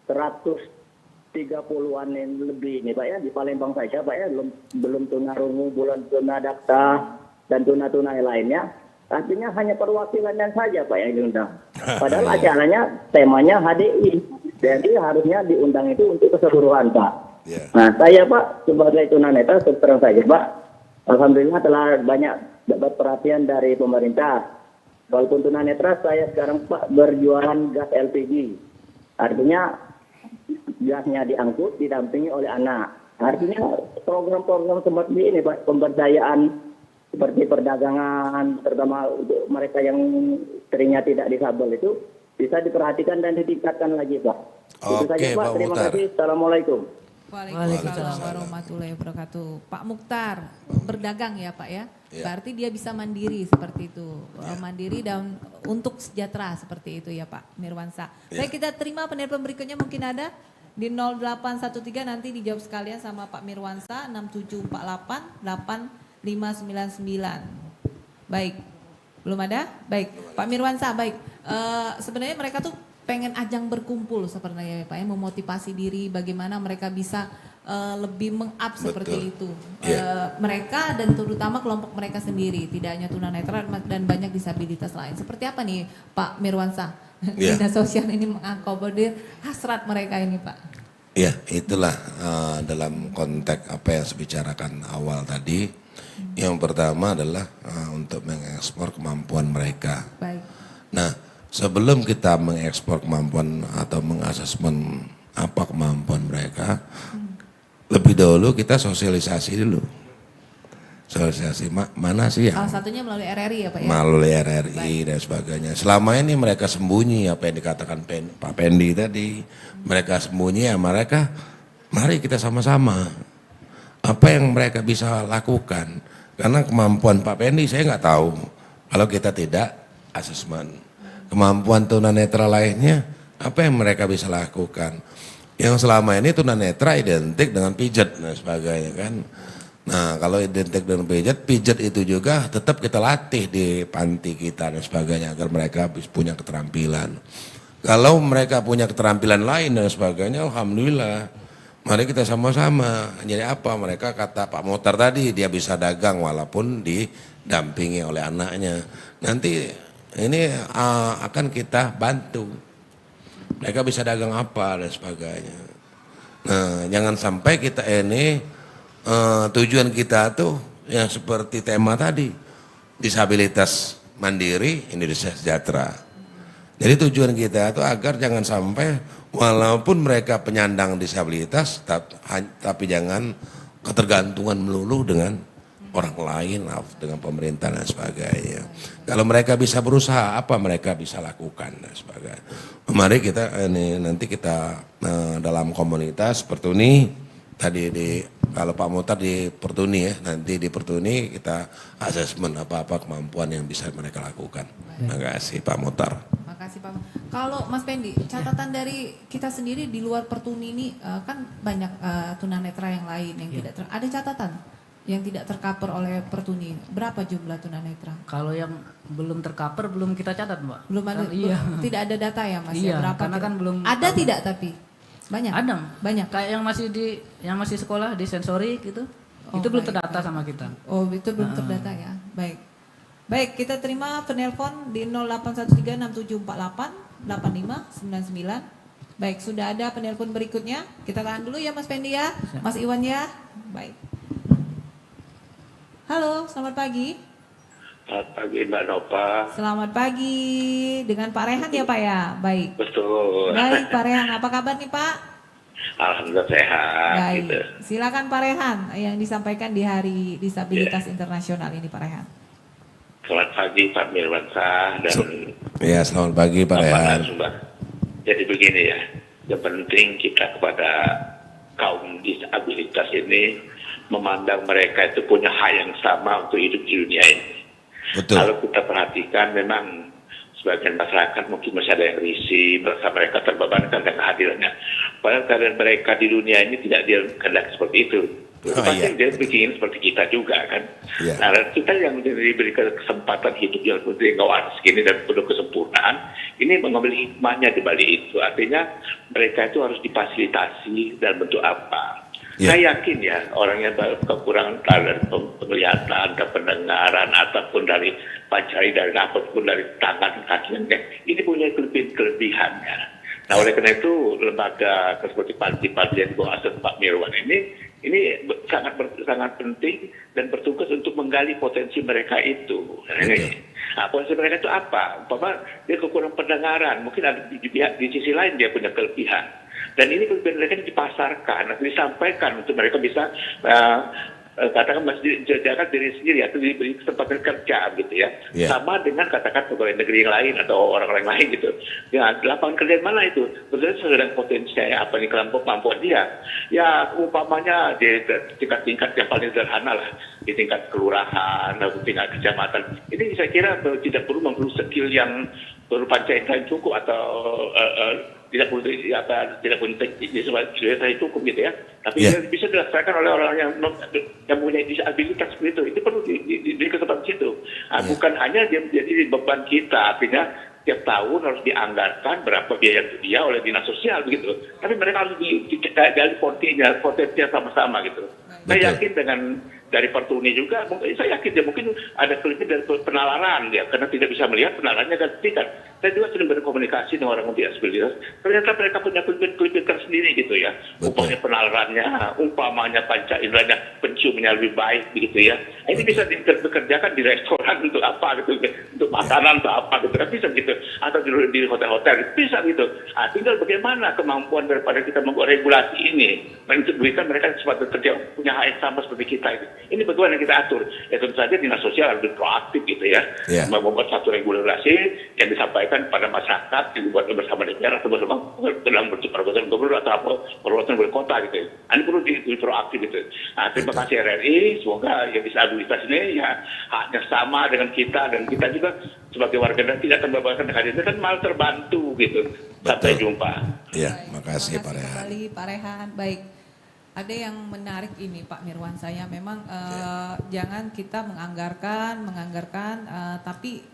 130-an yang lebih ini Pak ya di Palembang saja Pak ya, belum tunarungu, belum tunadaksa dan tuna-tuna lainnya. Artinya hanya perwakilannya saja Pak yang diundang. Padahal acaranya temanya HDI. Jadi harusnya diundang itu untuk keseluruhan Pak. Yeah. Nah saya Pak sebagai tunanetra terus saja Pak, alhamdulillah telah banyak dapat perhatian dari pemerintah. Walaupun tunanetra saya sekarang Pak berjualan gas LPG. Artinya gasnya diangkut didampingi oleh anak. Artinya program-program seperti ini Pak, pemberdayaan seperti perdagangan terutama untuk mereka yang seringnya tidak disabel itu bisa diperhatikan dan ditingkatkan lagi Pak. Itu saja Pak, Pak terima Mukhtar. kasih. Assalamualaikum. Waalaikumsalam warahmatullahi wabarakatuh. Pak Mukhtar berdagang ya Pak ya? Berarti dia bisa mandiri seperti itu. Mandiri dan untuk sejahtera seperti itu ya Pak Mirwansa. Baik, kita terima penelpon berikutnya mungkin ada di 0813 nanti dijawab sekalian sama Pak Mirwansa 67488599. Baik. Belum ada? Baik. Pak Mirwansa, baik. Sebenarnya mereka tuh pengen ajang berkumpul sebenarnya ya Pak ya, memotivasi diri bagaimana mereka bisa lebih meng-up seperti itu. Mereka dan terutama kelompok mereka sendiri, tidak hanya tunanetra dan banyak disabilitas lain. Seperti apa nih Pak Mirwansa? Dinas Sosial ini mengakomodir hasrat mereka ini Pak. Ya, itulah dalam konteks apa yang saya bicarakan awal tadi. Yang pertama adalah untuk mengekspor kemampuan mereka. Baik. Nah, sebelum kita mengekspor kemampuan atau mengasesmen apa kemampuan mereka, lebih dahulu kita sosialisasi dulu. Sosialisasi mana sih yang Salah satunya melalui RRI ya Pak ya? melalui RRI dan sebagainya. Selama ini mereka sembunyi apa yang dikatakan Pak Pendi tadi. Mereka sembunyi ya mereka, mari kita sama-sama. Apa yang mereka bisa lakukan. Karena kemampuan Pak Pendi saya nggak tahu kalau kita tidak asesmen. kemampuan tunanetra lainnya, apa yang mereka bisa lakukan. Yang selama ini tunanetra identik dengan pijat dan sebagainya kan. Nah kalau identik dengan pijat itu juga tetap kita latih di panti kita dan sebagainya agar mereka punya keterampilan. Kalau mereka punya keterampilan lain dan sebagainya, alhamdulillah, mari kita sama-sama. Jadi apa? Mereka kata Pak Motar tadi, dia bisa dagang walaupun didampingi oleh anaknya. Nanti ini akan kita bantu. Mereka bisa dagang apa dan sebagainya. Nah, jangan sampai kita ini tujuan kita tuh yang seperti tema tadi, disabilitas mandiri, Indonesia sejahtera. Jadi tujuan kita itu agar jangan sampai walaupun mereka penyandang disabilitas, tapi jangan ketergantungan melulu dengan orang lain, dengan pemerintah dan sebagainya. Kalau mereka bisa berusaha, apa mereka bisa lakukan dan sebagainya. Mari kita nanti kita dalam komunitas Pertuni, tadi kalau Pak Mutar di Pertuni ya, nanti di Pertuni kita asesmen apa-apa kemampuan yang bisa mereka lakukan. Terima kasih Pak Mutar. Makasih Pak. Kalau Mas Pendi, catatan dari kita sendiri di luar Pertuni ini kan banyak tunanetra yang lain yang tidak ada catatan yang tidak tercover oleh Pertuni. Berapa jumlah tunanetra? Kalau yang belum tercover belum kita catat, Mbak. Belum ada, Iya. tidak ada data ya Mas? Iya, Ya? Berapa? karena kan belum ada cover. tidak tapi banyak. Ada. Banyak. Kayak yang masih sekolah di sensorik gitu. Itu belum baik, terdata baik. sama kita. Oh itu belum terdata ya. Baik. Baik, kita terima penelpon di 081367488599. Baik, sudah ada penelpon berikutnya. Kita tahan dulu ya Mas Pendi ya, Mas Iwan ya. Baik. Halo, selamat pagi. Selamat pagi Mbak Nova. Selamat pagi dengan Pak Rehan ya Pak ya. Baik. Betul. Baik Pak Rehan, apa kabar nih Pak? Alhamdulillah sehat. Baik. Gitu. Silakan Pak Rehan yang disampaikan di Hari Disabilitas Internasional ini Pak Rehan. Selamat pagi Pak Mirwansyah dan Ya selamat pagi Pak Rehan. narasumber. Jadi begini ya, yang penting kita kepada kaum disabilitas ini memandang mereka itu punya hak yang sama untuk hidup di dunia ini. Betul. Kalau kita perhatikan memang sebagian masyarakat mungkin masih ada yang risih, merasa mereka terbebankan dengan kehadirannya. Padahal keadaan mereka di dunia ini tidak dikehendaki seperti itu. Oh, Pasti iya. dia bikin seperti kita juga kan. Iya. Nah, kita yang diberikan kesempatan hidup yang penting waras segini dan penuh kesempurnaan, ini mengambil hikmahnya di balik itu. Artinya mereka itu harus difasilitasi dalam bentuk apa? Iya. Saya yakin ya orang yang kekurangan dari penglihatan, kependengaran ataupun dari pancari dari apapun dari tangan kakinya, ini punya kelebihannya. Nah oleh karena itu lembaga seperti panti-panti yang dibawa asal Pak Mirwan ini sangat penting dan bertugas untuk menggali potensi mereka itu. Nah, potensi mereka itu apa? Umpama dia kekurangan pendengaran, mungkin ada di sisi lain dia punya kelebihan. Dan ini kelebihan mereka dipasarkan, disampaikan untuk mereka bisa katakan masih jaga diri sendiri atau diberi kesempatan kerja gitu ya. Yeah. Sama dengan katakan pegawai negeri yang lain atau orang-orang lain gitu. Ya, lapangan kerja mana itu? Sebenarnya sesuai dengan potensi apa nih kemampuan dia. Ya umpamanya di tingkat-tingkat yang paling sederhana lah, di tingkat kelurahan atau tingkat kecamatan. Ini saya kira tidak perlu skill yang berupa yang cukup atau tidak perlu cukup gitu ya. Tapi bisa dirasakan oleh orang yang mempunyai disabilitas seperti itu. Itu perlu di kesempatan situ. Nah, bukan hanya dia menjadi beban kita, artinya tiap tahun harus dianggarkan berapa biaya dia oleh dinas sosial begitu. Tapi mereka harus digali potensinya sama-sama gitu. Saya yakin dengan dari Pertuni juga, saya yakin dia mungkin ada kelebihan dari penalaran dia karena tidak bisa melihat penalarannya dan tidak. Saya juga sering berkomunikasi dengan orang disabilitas. Ternyata mereka punya kelebihan tersendiri gitu ya. Umpamanya penalarannya, umpamanya panca inderanya, penciumnya lebih baik begitu ya. Ini bisa dikerjakan di restoran untuk apa gitu, untuk makanan atau apa gitu, kan bisa gitu. Atau di hotel-hotel bisa gitu. Nah, tinggal bagaimana kemampuan daripada kita membuat regulasi ini memberikan mereka kesempatan kerja punya hak yang sama seperti kita ini. Ini bagaimana kita atur? Ya tentu saja dinas sosial harus proaktif gitu ya. Membuat satu regulasi yang disampaikan pada masyarakat, dibuat bersama DPR atau bersama dalam peraturan gubernur atau apa peraturan wali kota gitu. Ini perlu proaktif gitu. Nah, terima kasih RRI, semoga yang disabilitas ini ya haknya sama dengan kita dan kita juga sebagai warga dan tidak terbabaskan hadir itu kan malah terbantu gitu. Sampai jumpa. Ya, Baik, makasih Pak terima Rehan. kembali Pak Rehan. Baik, ada yang menarik ini Pak Mirwan, saya memang jangan kita menganggarkan, tapi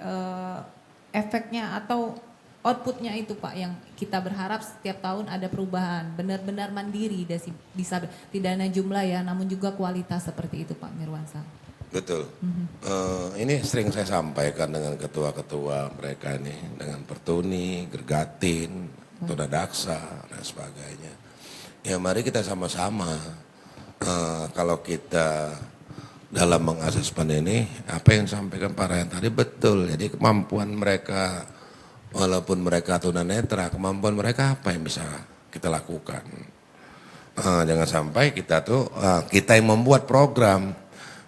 efeknya atau outputnya itu Pak yang kita berharap setiap tahun ada perubahan, benar-benar mandiri, bisa tidak hanya jumlah ya, namun juga kualitas seperti itu Pak Mirwansa. Betul. Ini sering saya sampaikan dengan ketua-ketua mereka nih, dengan Pertuni, Gergatin, Tunadaksa dan sebagainya. Ya mari kita sama-sama, kalau kita dalam mengasesmen ini, apa yang disampaikan Pak Rehan tadi betul. Jadi kemampuan mereka, walaupun mereka tunanetra, kemampuan mereka apa yang bisa kita lakukan. Jangan sampai kita kita yang membuat program.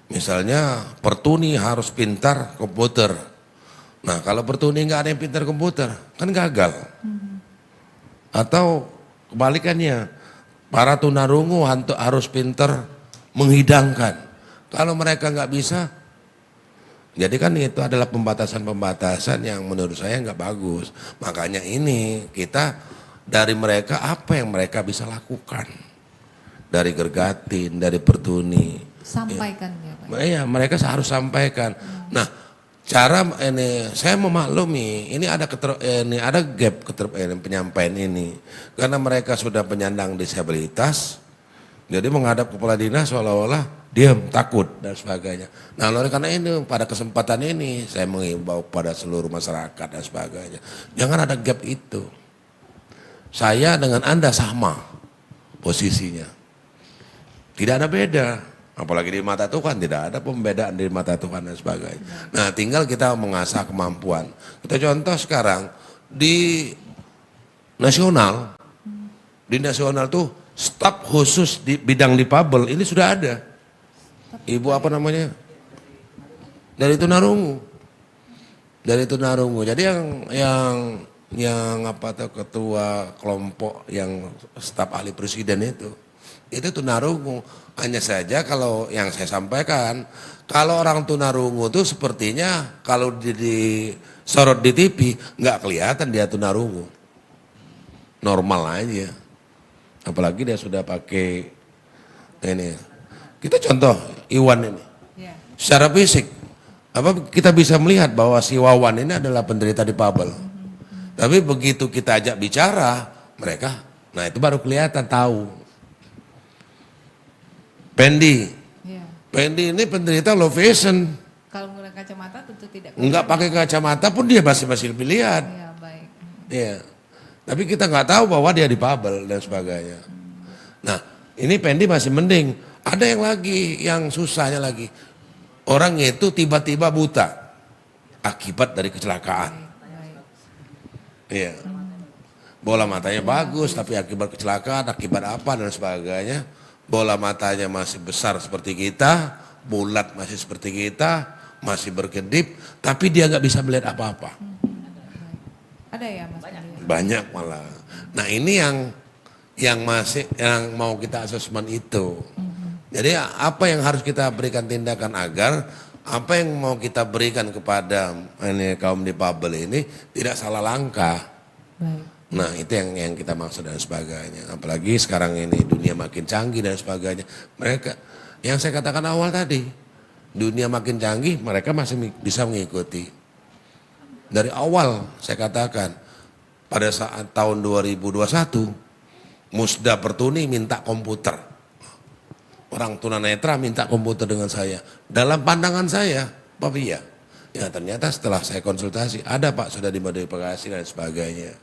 Misalnya Pertuni harus pintar komputer. Nah kalau Pertuni nggak ada yang pintar komputer, kan gagal. Atau kebalikannya, para tunarungu harus pintar menghidangkan. Kalau mereka nggak bisa, jadi kan itu adalah pembatasan-pembatasan yang menurut saya nggak bagus. Makanya ini kita dari mereka apa yang mereka bisa lakukan. Dari Gergatin, dari Pertuni. Sampaikan ya Pak. Iya, mereka harus sampaikan. Nah, cara ini saya memaklumi, ini ada gap penyampaian ini. Karena mereka sudah penyandang disabilitas, jadi menghadap kepala dinas seolah-olah diam, takut dan sebagainya. Nah, oleh karena ini pada kesempatan ini saya mengimbau pada seluruh masyarakat dan sebagainya. Jangan ada gap itu. Saya dengan Anda sama posisinya. Tidak ada beda. Apalagi di mata Tuhan, tidak ada pembedaan di mata Tuhan dan sebagainya. Nah tinggal kita mengasah kemampuan. Kita contoh sekarang di nasional tuh staf khusus di bidang difabel ini sudah ada. Ibu apa namanya? Dari Tunarungu. Jadi yang ketua kelompok yang staf ahli presiden itu tunarungu. Hanya saja kalau yang saya sampaikan, kalau orang tunarungu itu sepertinya kalau disorot di TV nggak kelihatan dia tunarungu, normal aja. Apalagi dia sudah pakai ini. Kita contoh Iwan ini, secara fisik, kita bisa melihat bahwa si Wawan ini adalah penderita difabel. Tapi begitu kita ajak bicara mereka, nah itu baru kelihatan tahu. Pendi ini penderita low vision. Kalau menggunakan kacamata tentu tidak. Enggak pakai kacamata pun dia masih lebih lihat. Iya, baik. Iya. Tapi kita nggak tahu bahwa dia difabel dan sebagainya. Nah, ini Pendi masih mending. Ada yang lagi, yang susahnya lagi. Orang itu tiba-tiba buta akibat dari kecelakaan. Iya. Bola matanya bagus, tapi akibat kecelakaan, akibat apa dan sebagainya. Bola matanya masih besar seperti kita, bulat masih seperti kita, masih berkedip, tapi dia nggak bisa melihat apa-apa. Ada ya Mas? Banyak malah. Nah ini yang mau kita asesmen itu. Jadi apa yang harus kita berikan tindakan agar apa yang mau kita berikan kepada kaum difabel ini tidak salah langkah. Baik. Nah itu yang kita maksud dan sebagainya. Apalagi sekarang ini dunia makin canggih dan sebagainya. Mereka, yang saya katakan awal tadi, dunia makin canggih mereka masih bisa mengikuti. Dari awal saya katakan, pada saat tahun 2021, Musda Pertuni minta komputer. Orang tunanetra minta komputer dengan saya. Dalam pandangan saya, Pak Pia, ya ternyata setelah saya konsultasi, ada Pak sudah dimodifikasi dan sebagainya.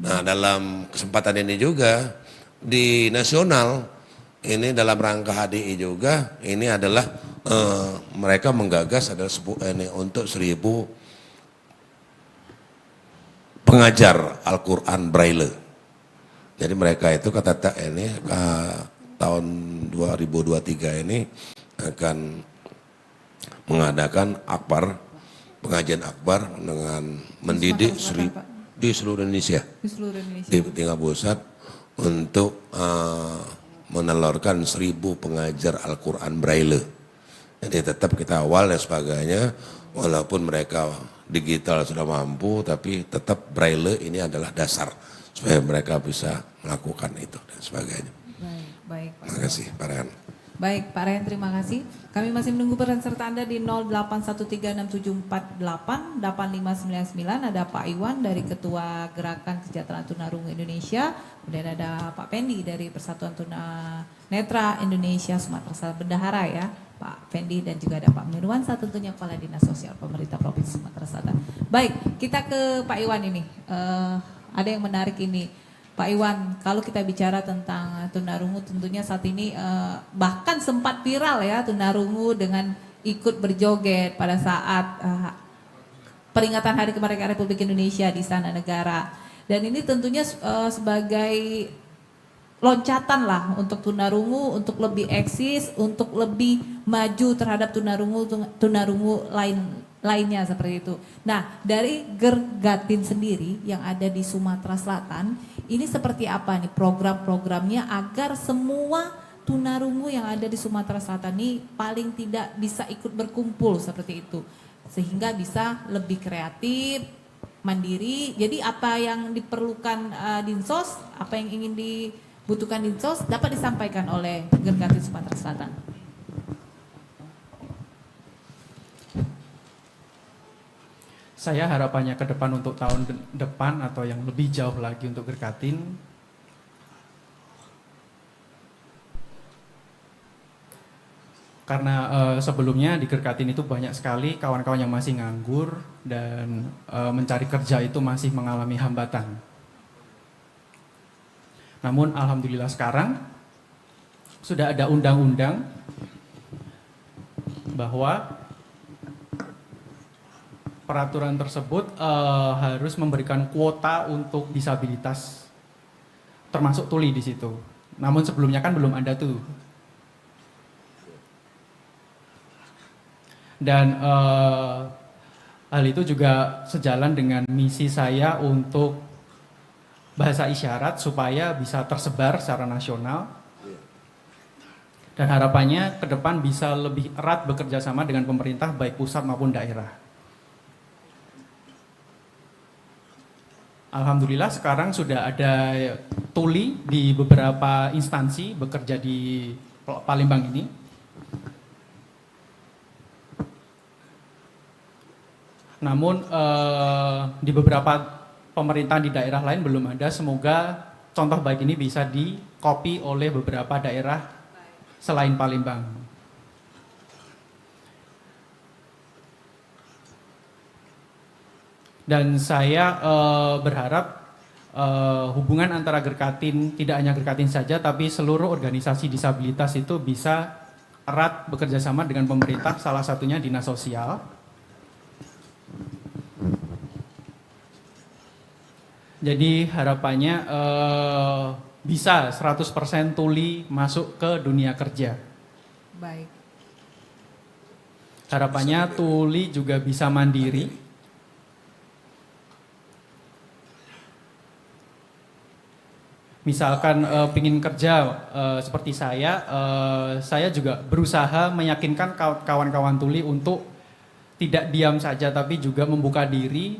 Nah dalam kesempatan ini juga di nasional ini dalam rangka HDI juga ini adalah mereka menggagas adalah untuk 1000 pengajar Al-Quran Braille. Jadi mereka itu kata ini tahun 2023 ini akan mengadakan pengajian akbar dengan mendidik di seluruh Indonesia. Di seluruh Indonesia. Di tingkat pusat untuk menelurkan 1000 pengajar Al-Quran Braille. Jadi tetap kita awal dan sebagainya Walaupun mereka digital sudah mampu, tapi tetap braille ini adalah dasar supaya mereka bisa melakukan itu dan sebagainya. Baik, Pak. Terima kasih, Pak Rehan. Baik, Pak Rehan, terima kasih. Kami masih menunggu peran serta Anda di 081367488599. Ada Pak Iwan dari Ketua Gerakan Kesejahteraan Tunarungu Indonesia. Kemudian ada Pak Pendi dari Persatuan Tunanetra Indonesia Sumatera Selatan Bendahara ya. Pak Fendi dan juga ada Pak Mirwansa tentunya Kepala Dinas Sosial Pemerintah Provinsi Sumatera Selatan. Baik, kita ke Pak Iwan ini. Ada yang menarik ini. Pak Iwan, kalau kita bicara tentang tunarungu tentunya saat ini bahkan sempat viral ya tunarungu dengan ikut berjoget pada saat peringatan Hari Kemerdekaan Republik Indonesia di Istana Negara. Dan ini tentunya sebagai loncatan lah untuk tunarungu, untuk lebih eksis, untuk lebih maju terhadap tunarungu lainnya seperti itu. Nah, dari Gergatin sendiri yang ada di Sumatera Selatan, ini seperti apa nih program-programnya agar semua tunarungu yang ada di Sumatera Selatan ini paling tidak bisa ikut berkumpul seperti itu, sehingga bisa lebih kreatif, mandiri. Jadi apa yang diperlukan Dinsos, apa yang ingin dibutuhkan Dinsos dapat disampaikan oleh Gergatin Sumatera Selatan. Saya harapannya ke depan untuk tahun depan atau yang lebih jauh lagi untuk Gergatin, karena sebelumnya di Gergatin itu banyak sekali kawan-kawan yang masih nganggur dan mencari kerja itu masih mengalami hambatan. Namun alhamdulillah sekarang sudah ada undang-undang bahwa peraturan tersebut harus memberikan kuota untuk disabilitas, termasuk tuli di situ. Namun sebelumnya kan belum ada tuh. Dan hal itu juga sejalan dengan misi saya untuk bahasa isyarat supaya bisa tersebar secara nasional. Dan harapannya ke depan bisa lebih erat bekerja sama dengan pemerintah baik pusat maupun daerah. Alhamdulillah sekarang sudah ada tuli di beberapa instansi bekerja di Palembang ini. Namun di beberapa pemerintahan di daerah lain belum ada. Semoga contoh baik ini bisa di-copy oleh beberapa daerah selain Palembang. Dan saya berharap hubungan antara Gergatin, tidak hanya Gergatin saja, tapi seluruh organisasi disabilitas itu bisa erat bekerja sama dengan pemerintah, salah satunya Dinas Sosial. Jadi harapannya bisa 100% tuli masuk ke dunia kerja. Baik. Harapannya tuli juga bisa mandiri. Misalkan pingin kerja seperti saya juga berusaha meyakinkan kawan-kawan tuli untuk tidak diam saja, tapi juga membuka diri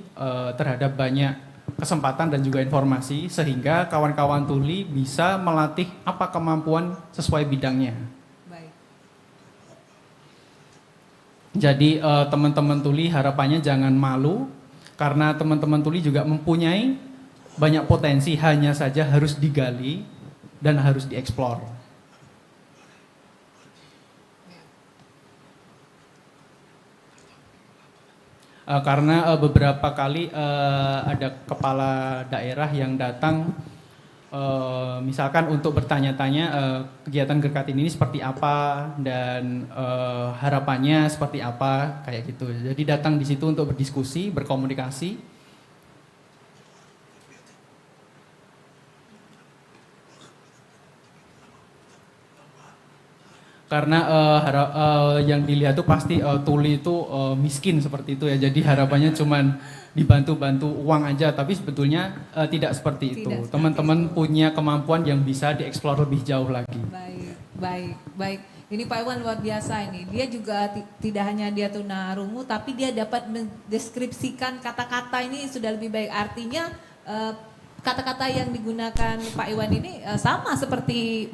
terhadap banyak kesempatan dan juga informasi, sehingga kawan-kawan tuli bisa melatih apa kemampuan sesuai bidangnya. Baik. Jadi teman-teman tuli harapannya jangan malu, karena teman-teman tuli juga mempunyai banyak potensi, hanya saja harus digali dan harus dieksplor. Karena beberapa kali ada kepala daerah yang datang misalkan untuk bertanya-tanya kegiatan Gergatin ini seperti apa dan harapannya seperti apa, kayak gitu. Jadi datang di situ untuk berdiskusi, berkomunikasi. Karena yang dilihat tuh pasti tuli itu miskin seperti itu ya. Jadi harapannya cuman dibantu-bantu uang aja, tapi sebetulnya tidak seperti itu. Teman-teman punya kemampuan yang bisa dieksplor lebih jauh lagi. Baik. Ini Pak Iwan luar biasa ini. Dia juga tidak hanya dia tunarungu, tapi dia dapat mendeskripsikan kata-kata ini sudah lebih baik. Artinya kata-kata yang digunakan Pak Iwan ini sama seperti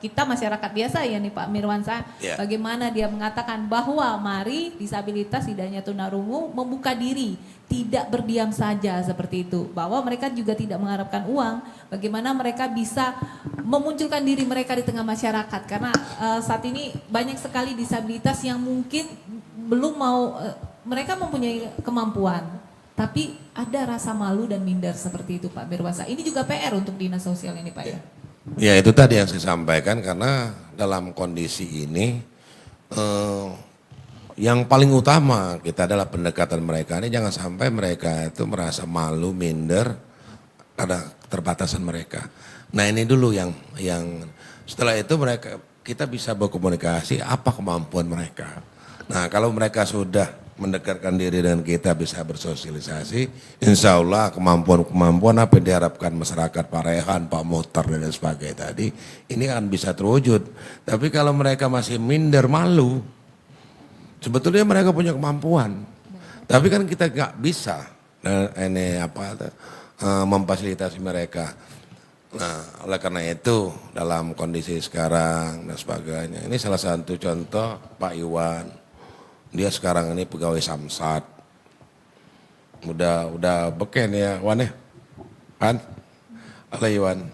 kita masyarakat biasa ya nih Pak Mirwansyah. Ya. Bagaimana dia mengatakan bahwa mari disabilitas tidak hanya tunarungu membuka diri, tidak berdiam saja seperti itu. Bahwa mereka juga tidak mengharapkan uang, bagaimana mereka bisa memunculkan diri mereka di tengah masyarakat. Karena saat ini banyak sekali disabilitas yang mungkin belum mau, mereka mempunyai kemampuan. Tapi ada rasa malu dan minder seperti itu Pak Mirwansyah. Ini juga PR untuk dinas sosial ini Pak ya. Ya itu tadi yang saya sampaikan, karena dalam kondisi ini yang paling utama kita adalah pendekatan mereka ini, jangan sampai mereka itu merasa malu, minder, ada keterbatasan mereka. Nah ini dulu yang setelah itu kita bisa berkomunikasi apa kemampuan mereka. Nah kalau mereka sudah mendekatkan diri dengan kita, bisa bersosialisasi, insya Allah kemampuan apa yang diharapkan masyarakat, Pak Rehan, Pak Motor dan sebagainya tadi, ini akan bisa terwujud. Tapi kalau mereka masih minder, malu, sebetulnya mereka punya kemampuan. Tapi kan kita nggak bisa memfasilitasi mereka. Nah, oleh karena itu dalam kondisi sekarang dan sebagainya, ini salah satu contoh Pak Iwan. Dia sekarang ini pegawai Samsat. Udah beken ya Wan ya? Kan? Halo Iwan.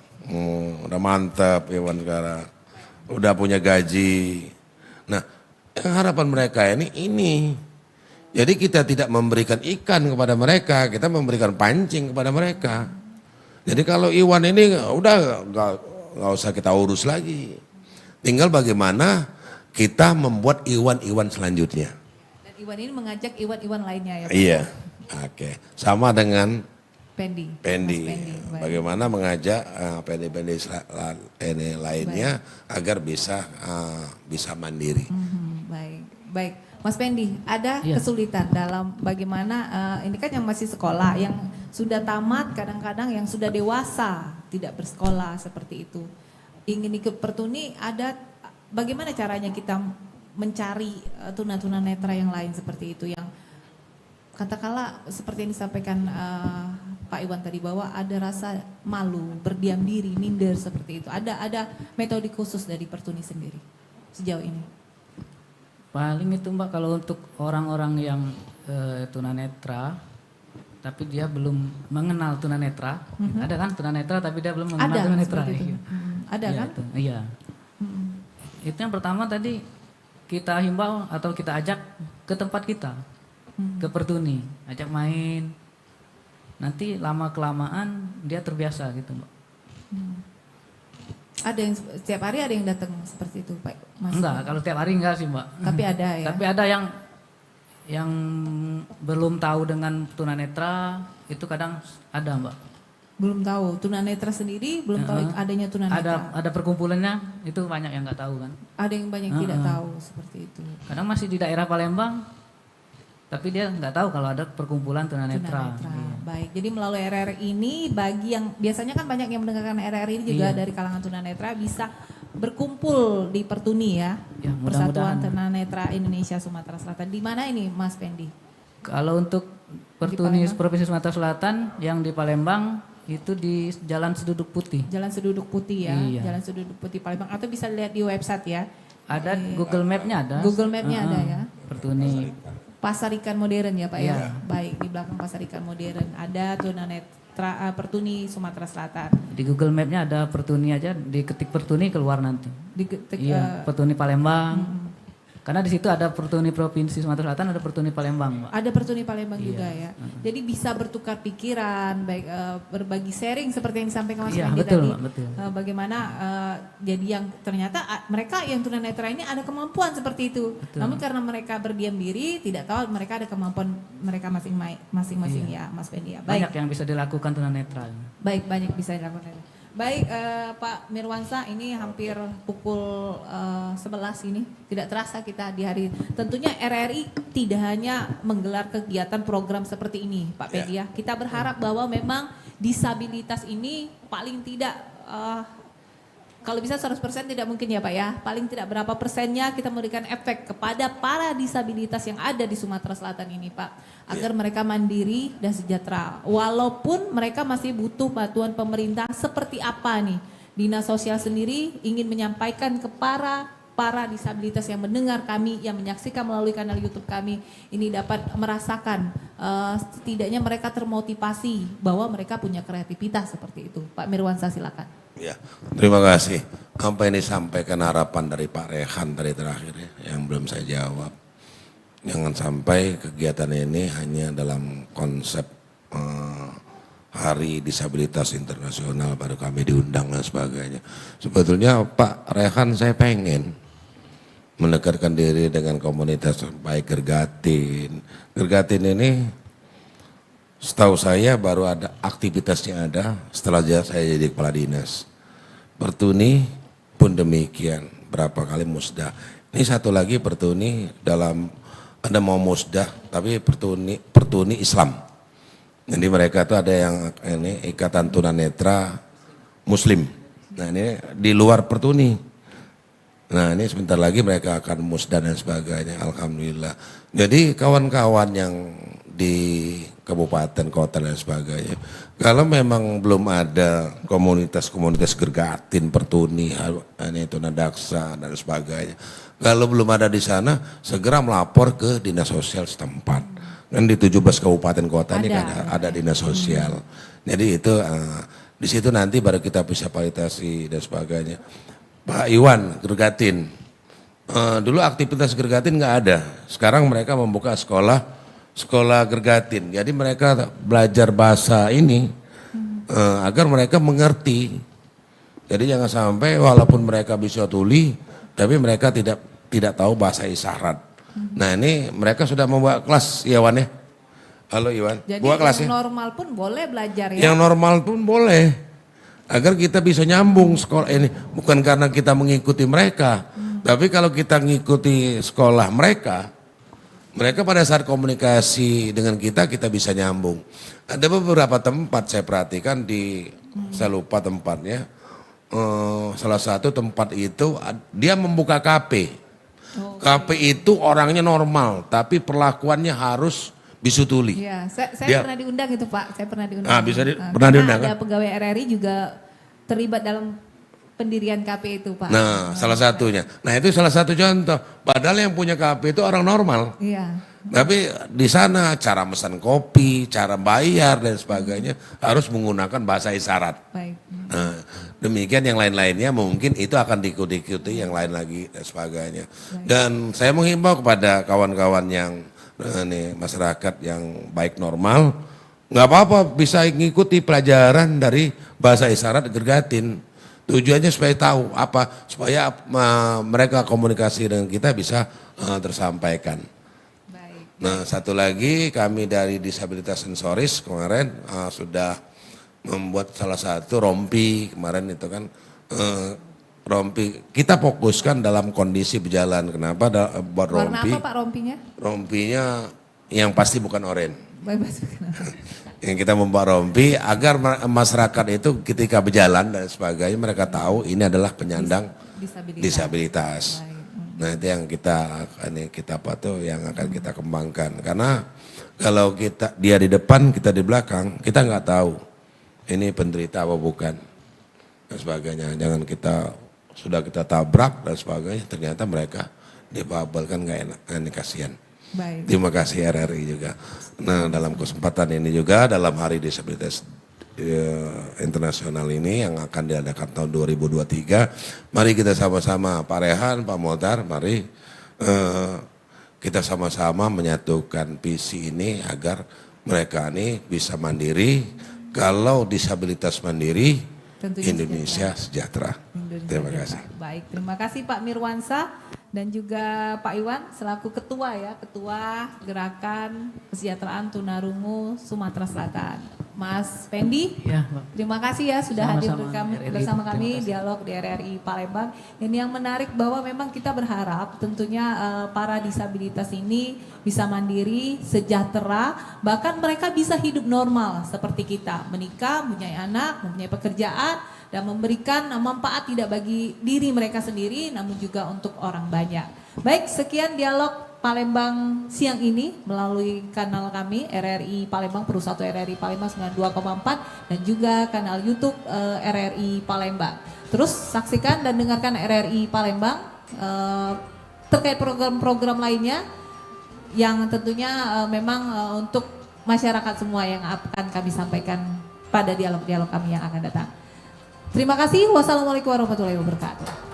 Udah mantap Iwan sekarang. Udah punya gaji. Nah, harapan mereka ini. Jadi kita tidak memberikan ikan kepada mereka, kita memberikan pancing kepada mereka. Jadi kalau Iwan ini udah nggak usah kita urus lagi. Tinggal bagaimana kita membuat Iwan-Iwan selanjutnya. Iwan ini mengajak Iwan-Iwan lainnya ya Pak? Iya, oke. Sama dengan Pendi. Bagaimana mengajak Pendi ini lainnya agar bisa mandiri. Baik. Mas Pendi, ada kesulitan dalam bagaimana ini kan yang masih sekolah, yang sudah tamat, kadang-kadang yang sudah dewasa tidak bersekolah seperti itu. Ingin ikut pertuni, ada bagaimana caranya kita mencari tuna-tuna netra yang lain seperti itu, yang katakanlah seperti yang disampaikan Pak Iwan tadi, bahwa ada rasa malu, berdiam diri, minder seperti itu. Ada metode khusus dari pertuni sendiri sejauh ini? Paling itu Mbak, kalau untuk orang-orang yang tunanetra tapi dia belum mengenal tunanetra, ada kan tunanetra tapi dia belum mengenal tunanetra. Ada kan? Iya. Itu yang pertama tadi, kita himbau atau kita ajak ke tempat kita, ke pertuni, ajak main. Nanti lama-kelamaan dia terbiasa gitu Mbak. Ada yang setiap hari ada yang datang seperti itu Pak? Mas? Enggak, kalau tiap hari enggak sih Mbak. Tapi ada ya? Tapi ada yang belum tahu dengan tunanetra, itu kadang ada Mbak. Belum tahu, tunanetra sendiri belum tahu adanya tunanetra? Ada perkumpulannya, itu banyak yang nggak tahu kan. Ada yang banyak tidak tahu seperti itu. Kadang masih di daerah Palembang, tapi dia nggak tahu kalau ada perkumpulan tunanetra. Iya. Baik, jadi melalui RRI ini bagi yang biasanya kan banyak yang mendengarkan RRI ini juga dari kalangan tunanetra bisa berkumpul di Pertuni ya, Persatuan Tunanetra Indonesia Sumatera Selatan. Di mana ini Mas Pendi? Kalau untuk Pertuni Provinsi Sumatera Selatan yang di Palembang itu di Jalan Seduduk Putih. Jalan Seduduk Putih ya, Iya. Jalan Seduduk Putih Palembang, atau bisa lihat di website ya. Ada Google Map-nya ada. Google Map-nya ada ya. Pertuni. Pasar Ikan Modern ya Pak ya. Iya. Baik, di belakang Pasar Ikan Modern ada tunanetra Pertuni Sumatera Selatan. Di Google Map-nya ada Pertuni aja, diketik Pertuni keluar nanti. Iya, Pertuni Palembang. Karena di situ ada Pertuni Provinsi Sumatera Selatan, ada Pertuni Palembang, Pak. Ada Pertuni Palembang juga ya. Jadi bisa bertukar pikiran, baik berbagi sharing seperti yang disampaikan Mas Pendi betul, tadi. Pak, betul. Bagaimana jadi yang ternyata mereka yang tunanetra ini ada kemampuan seperti itu. Betul. Namun karena mereka berdiam diri, tidak tahu mereka ada kemampuan mereka masing-masing ya, Mas Pendi ya. Baik. Banyak yang bisa dilakukan tunanetra. Baik, banyak bisa dilakukan. Baik, Pak Mirwansyah, ini hampir pukul 11 ini. Tidak terasa kita di hari. Tentunya RRI tidak hanya menggelar kegiatan program seperti ini, Pak Pendi ya. Kita berharap bahwa memang disabilitas ini paling tidak kalau bisa 100% tidak mungkin ya Pak ya. Paling tidak berapa persennya kita memberikan efek kepada para disabilitas yang ada di Sumatera Selatan ini Pak. Agar mereka mandiri dan sejahtera. Walaupun mereka masih butuh bantuan pemerintah seperti apa nih. Dinas Sosial sendiri ingin menyampaikan ke para disabilitas yang mendengar kami, yang menyaksikan melalui kanal YouTube kami. Ini dapat merasakan setidaknya mereka termotivasi bahwa mereka punya kreativitas seperti itu. Pak Mirwansa silakan. Ya, terima kasih. Apa yang disampaikan harapan dari Pak Rehan tadi terakhir ya, yang belum saya jawab. Jangan sampai kegiatan ini hanya dalam konsep Hari Disabilitas Internasional baru kami diundang dan sebagainya. Sebetulnya Pak Rehan saya pengen mendekatkan diri dengan komunitas baik Gergatin. Gergatin ini setahu saya baru ada aktivitasnya ada setelah saya jadi kepala dinas. Pertuni pun demikian, berapa kali musdah. Ini satu lagi Pertuni dalam ada mau musdah tapi Pertuni Islam. Jadi mereka tuh ada yang ini Ikatan Tunanetra Muslim. Nah ini di luar Pertuni. Nah ini sebentar lagi mereka akan musdah dan sebagainya. Alhamdulillah. Jadi kawan-kawan yang di kabupaten, kota dan sebagainya. Kalau memang belum ada komunitas-komunitas Gergatin, Pertuni, ini Tunadaksa dan sebagainya. Kalau belum ada di sana, segera melapor ke dinas sosial setempat. Kan di 17 kabupaten kota ini kan ada dinas sosial. Jadi itu di situ nanti baru kita bisa validasi dan sebagainya. Pak Iwan, Gergatin. Dulu aktivitas Gergatin nggak ada. Sekarang mereka membuka sekolah Gergatin. Jadi mereka belajar bahasa ini agar mereka mengerti. Jadi jangan sampai walaupun mereka bisa tuli, tapi mereka tidak tahu bahasa isyarat. Nah ini mereka sudah membuat kelas, Iwan ya. Halo Iwan, Jadi buat kelas yang ya. normal pun boleh belajar ya. Yang normal pun boleh. Agar kita bisa nyambung sekolah ini. Bukan karena kita mengikuti mereka. Tapi kalau kita mengikuti sekolah mereka pada saat komunikasi dengan kita bisa nyambung. Ada beberapa tempat saya perhatikan saya lupa tempatnya. Salah satu tempat itu dia membuka KP. KP itu orangnya normal, tapi perlakuannya harus bisu tuli. Iya, saya pernah diundang itu Pak, saya pernah diundang. Pernah diundang ada kan? pegawai RRI juga terlibat dalam pendirian KP itu Pak. Nah, salah satunya. Nah itu salah satu contoh. Padahal yang punya KP itu orang normal. Iya. Tapi di sana cara pesan kopi, cara bayar dan sebagainya harus menggunakan bahasa isyarat. Baik. Nah, demikian yang lain-lainnya mungkin itu akan diikuti yang lain lagi dan sebagainya. Dan saya menghimbau kepada kawan-kawan yang masyarakat yang baik normal, nggak apa-apa bisa mengikuti pelajaran dari bahasa isyarat Gergatin. Tujuannya supaya tahu supaya mereka komunikasi dengan kita bisa tersampaikan. Nah satu lagi kami dari disabilitas sensoris kemarin sudah membuat salah satu rompi kemarin itu kan rompi kita fokuskan dalam kondisi berjalan. Kenapa buat rompi? Warna apa Pak rompinya? Rompinya yang pasti bukan oranye. Bebas. Yang kita membuat rompi agar masyarakat itu ketika berjalan dan sebagainya mereka tahu ini adalah penyandang disabilitas. Nah itu yang kita yang akan kita kembangkan. Karena kalau dia di depan kita di belakang kita nggak tahu ini penderita apa bukan dan sebagainya. Jangan sudah kita tabrak dan sebagainya ternyata mereka difabel kan nggak enak, ini kasihan. Baik. Terima kasih RRI juga. Nah dalam kesempatan ini juga dalam Hari Disabilitas Internasional ini yang akan diadakan tahun 2023, mari kita sama-sama Pak Rehan, Pak Motar, mari kita sama-sama menyatukan visi ini agar mereka ini bisa mandiri. Kalau disabilitas mandiri, tentunya Indonesia sejahtera. Terima kasih. Baik, terima kasih Pak Mirwansa dan juga Pak Iwan selaku Ketua Gerakan Kesejahteraan Tunarungu Sumatera Selatan. Mas Pendi. Ya, Mbak. Terima kasih ya sudah hadir Sama-sama, RRI. bersama Terima kami kasih. dialog di RRI Palembang. Ini yang menarik bahwa memang kita berharap tentunya para disabilitas ini bisa mandiri, sejahtera, bahkan mereka bisa hidup normal seperti kita, menikah, mempunyai anak, mempunyai pekerjaan, dan memberikan manfaat tidak bagi diri mereka sendiri, namun juga untuk orang banyak. Baik, sekian dialog Palembang siang ini melalui kanal kami RRI Palembang, Pro 1 RRI Palembang 92,4 dan juga kanal YouTube RRI Palembang. Terus saksikan dan dengarkan RRI Palembang terkait program-program lainnya yang tentunya memang untuk masyarakat semua yang akan kami sampaikan pada dialog-dialog kami yang akan datang. Terima kasih. Wassalamualaikum warahmatullahi wabarakatuh.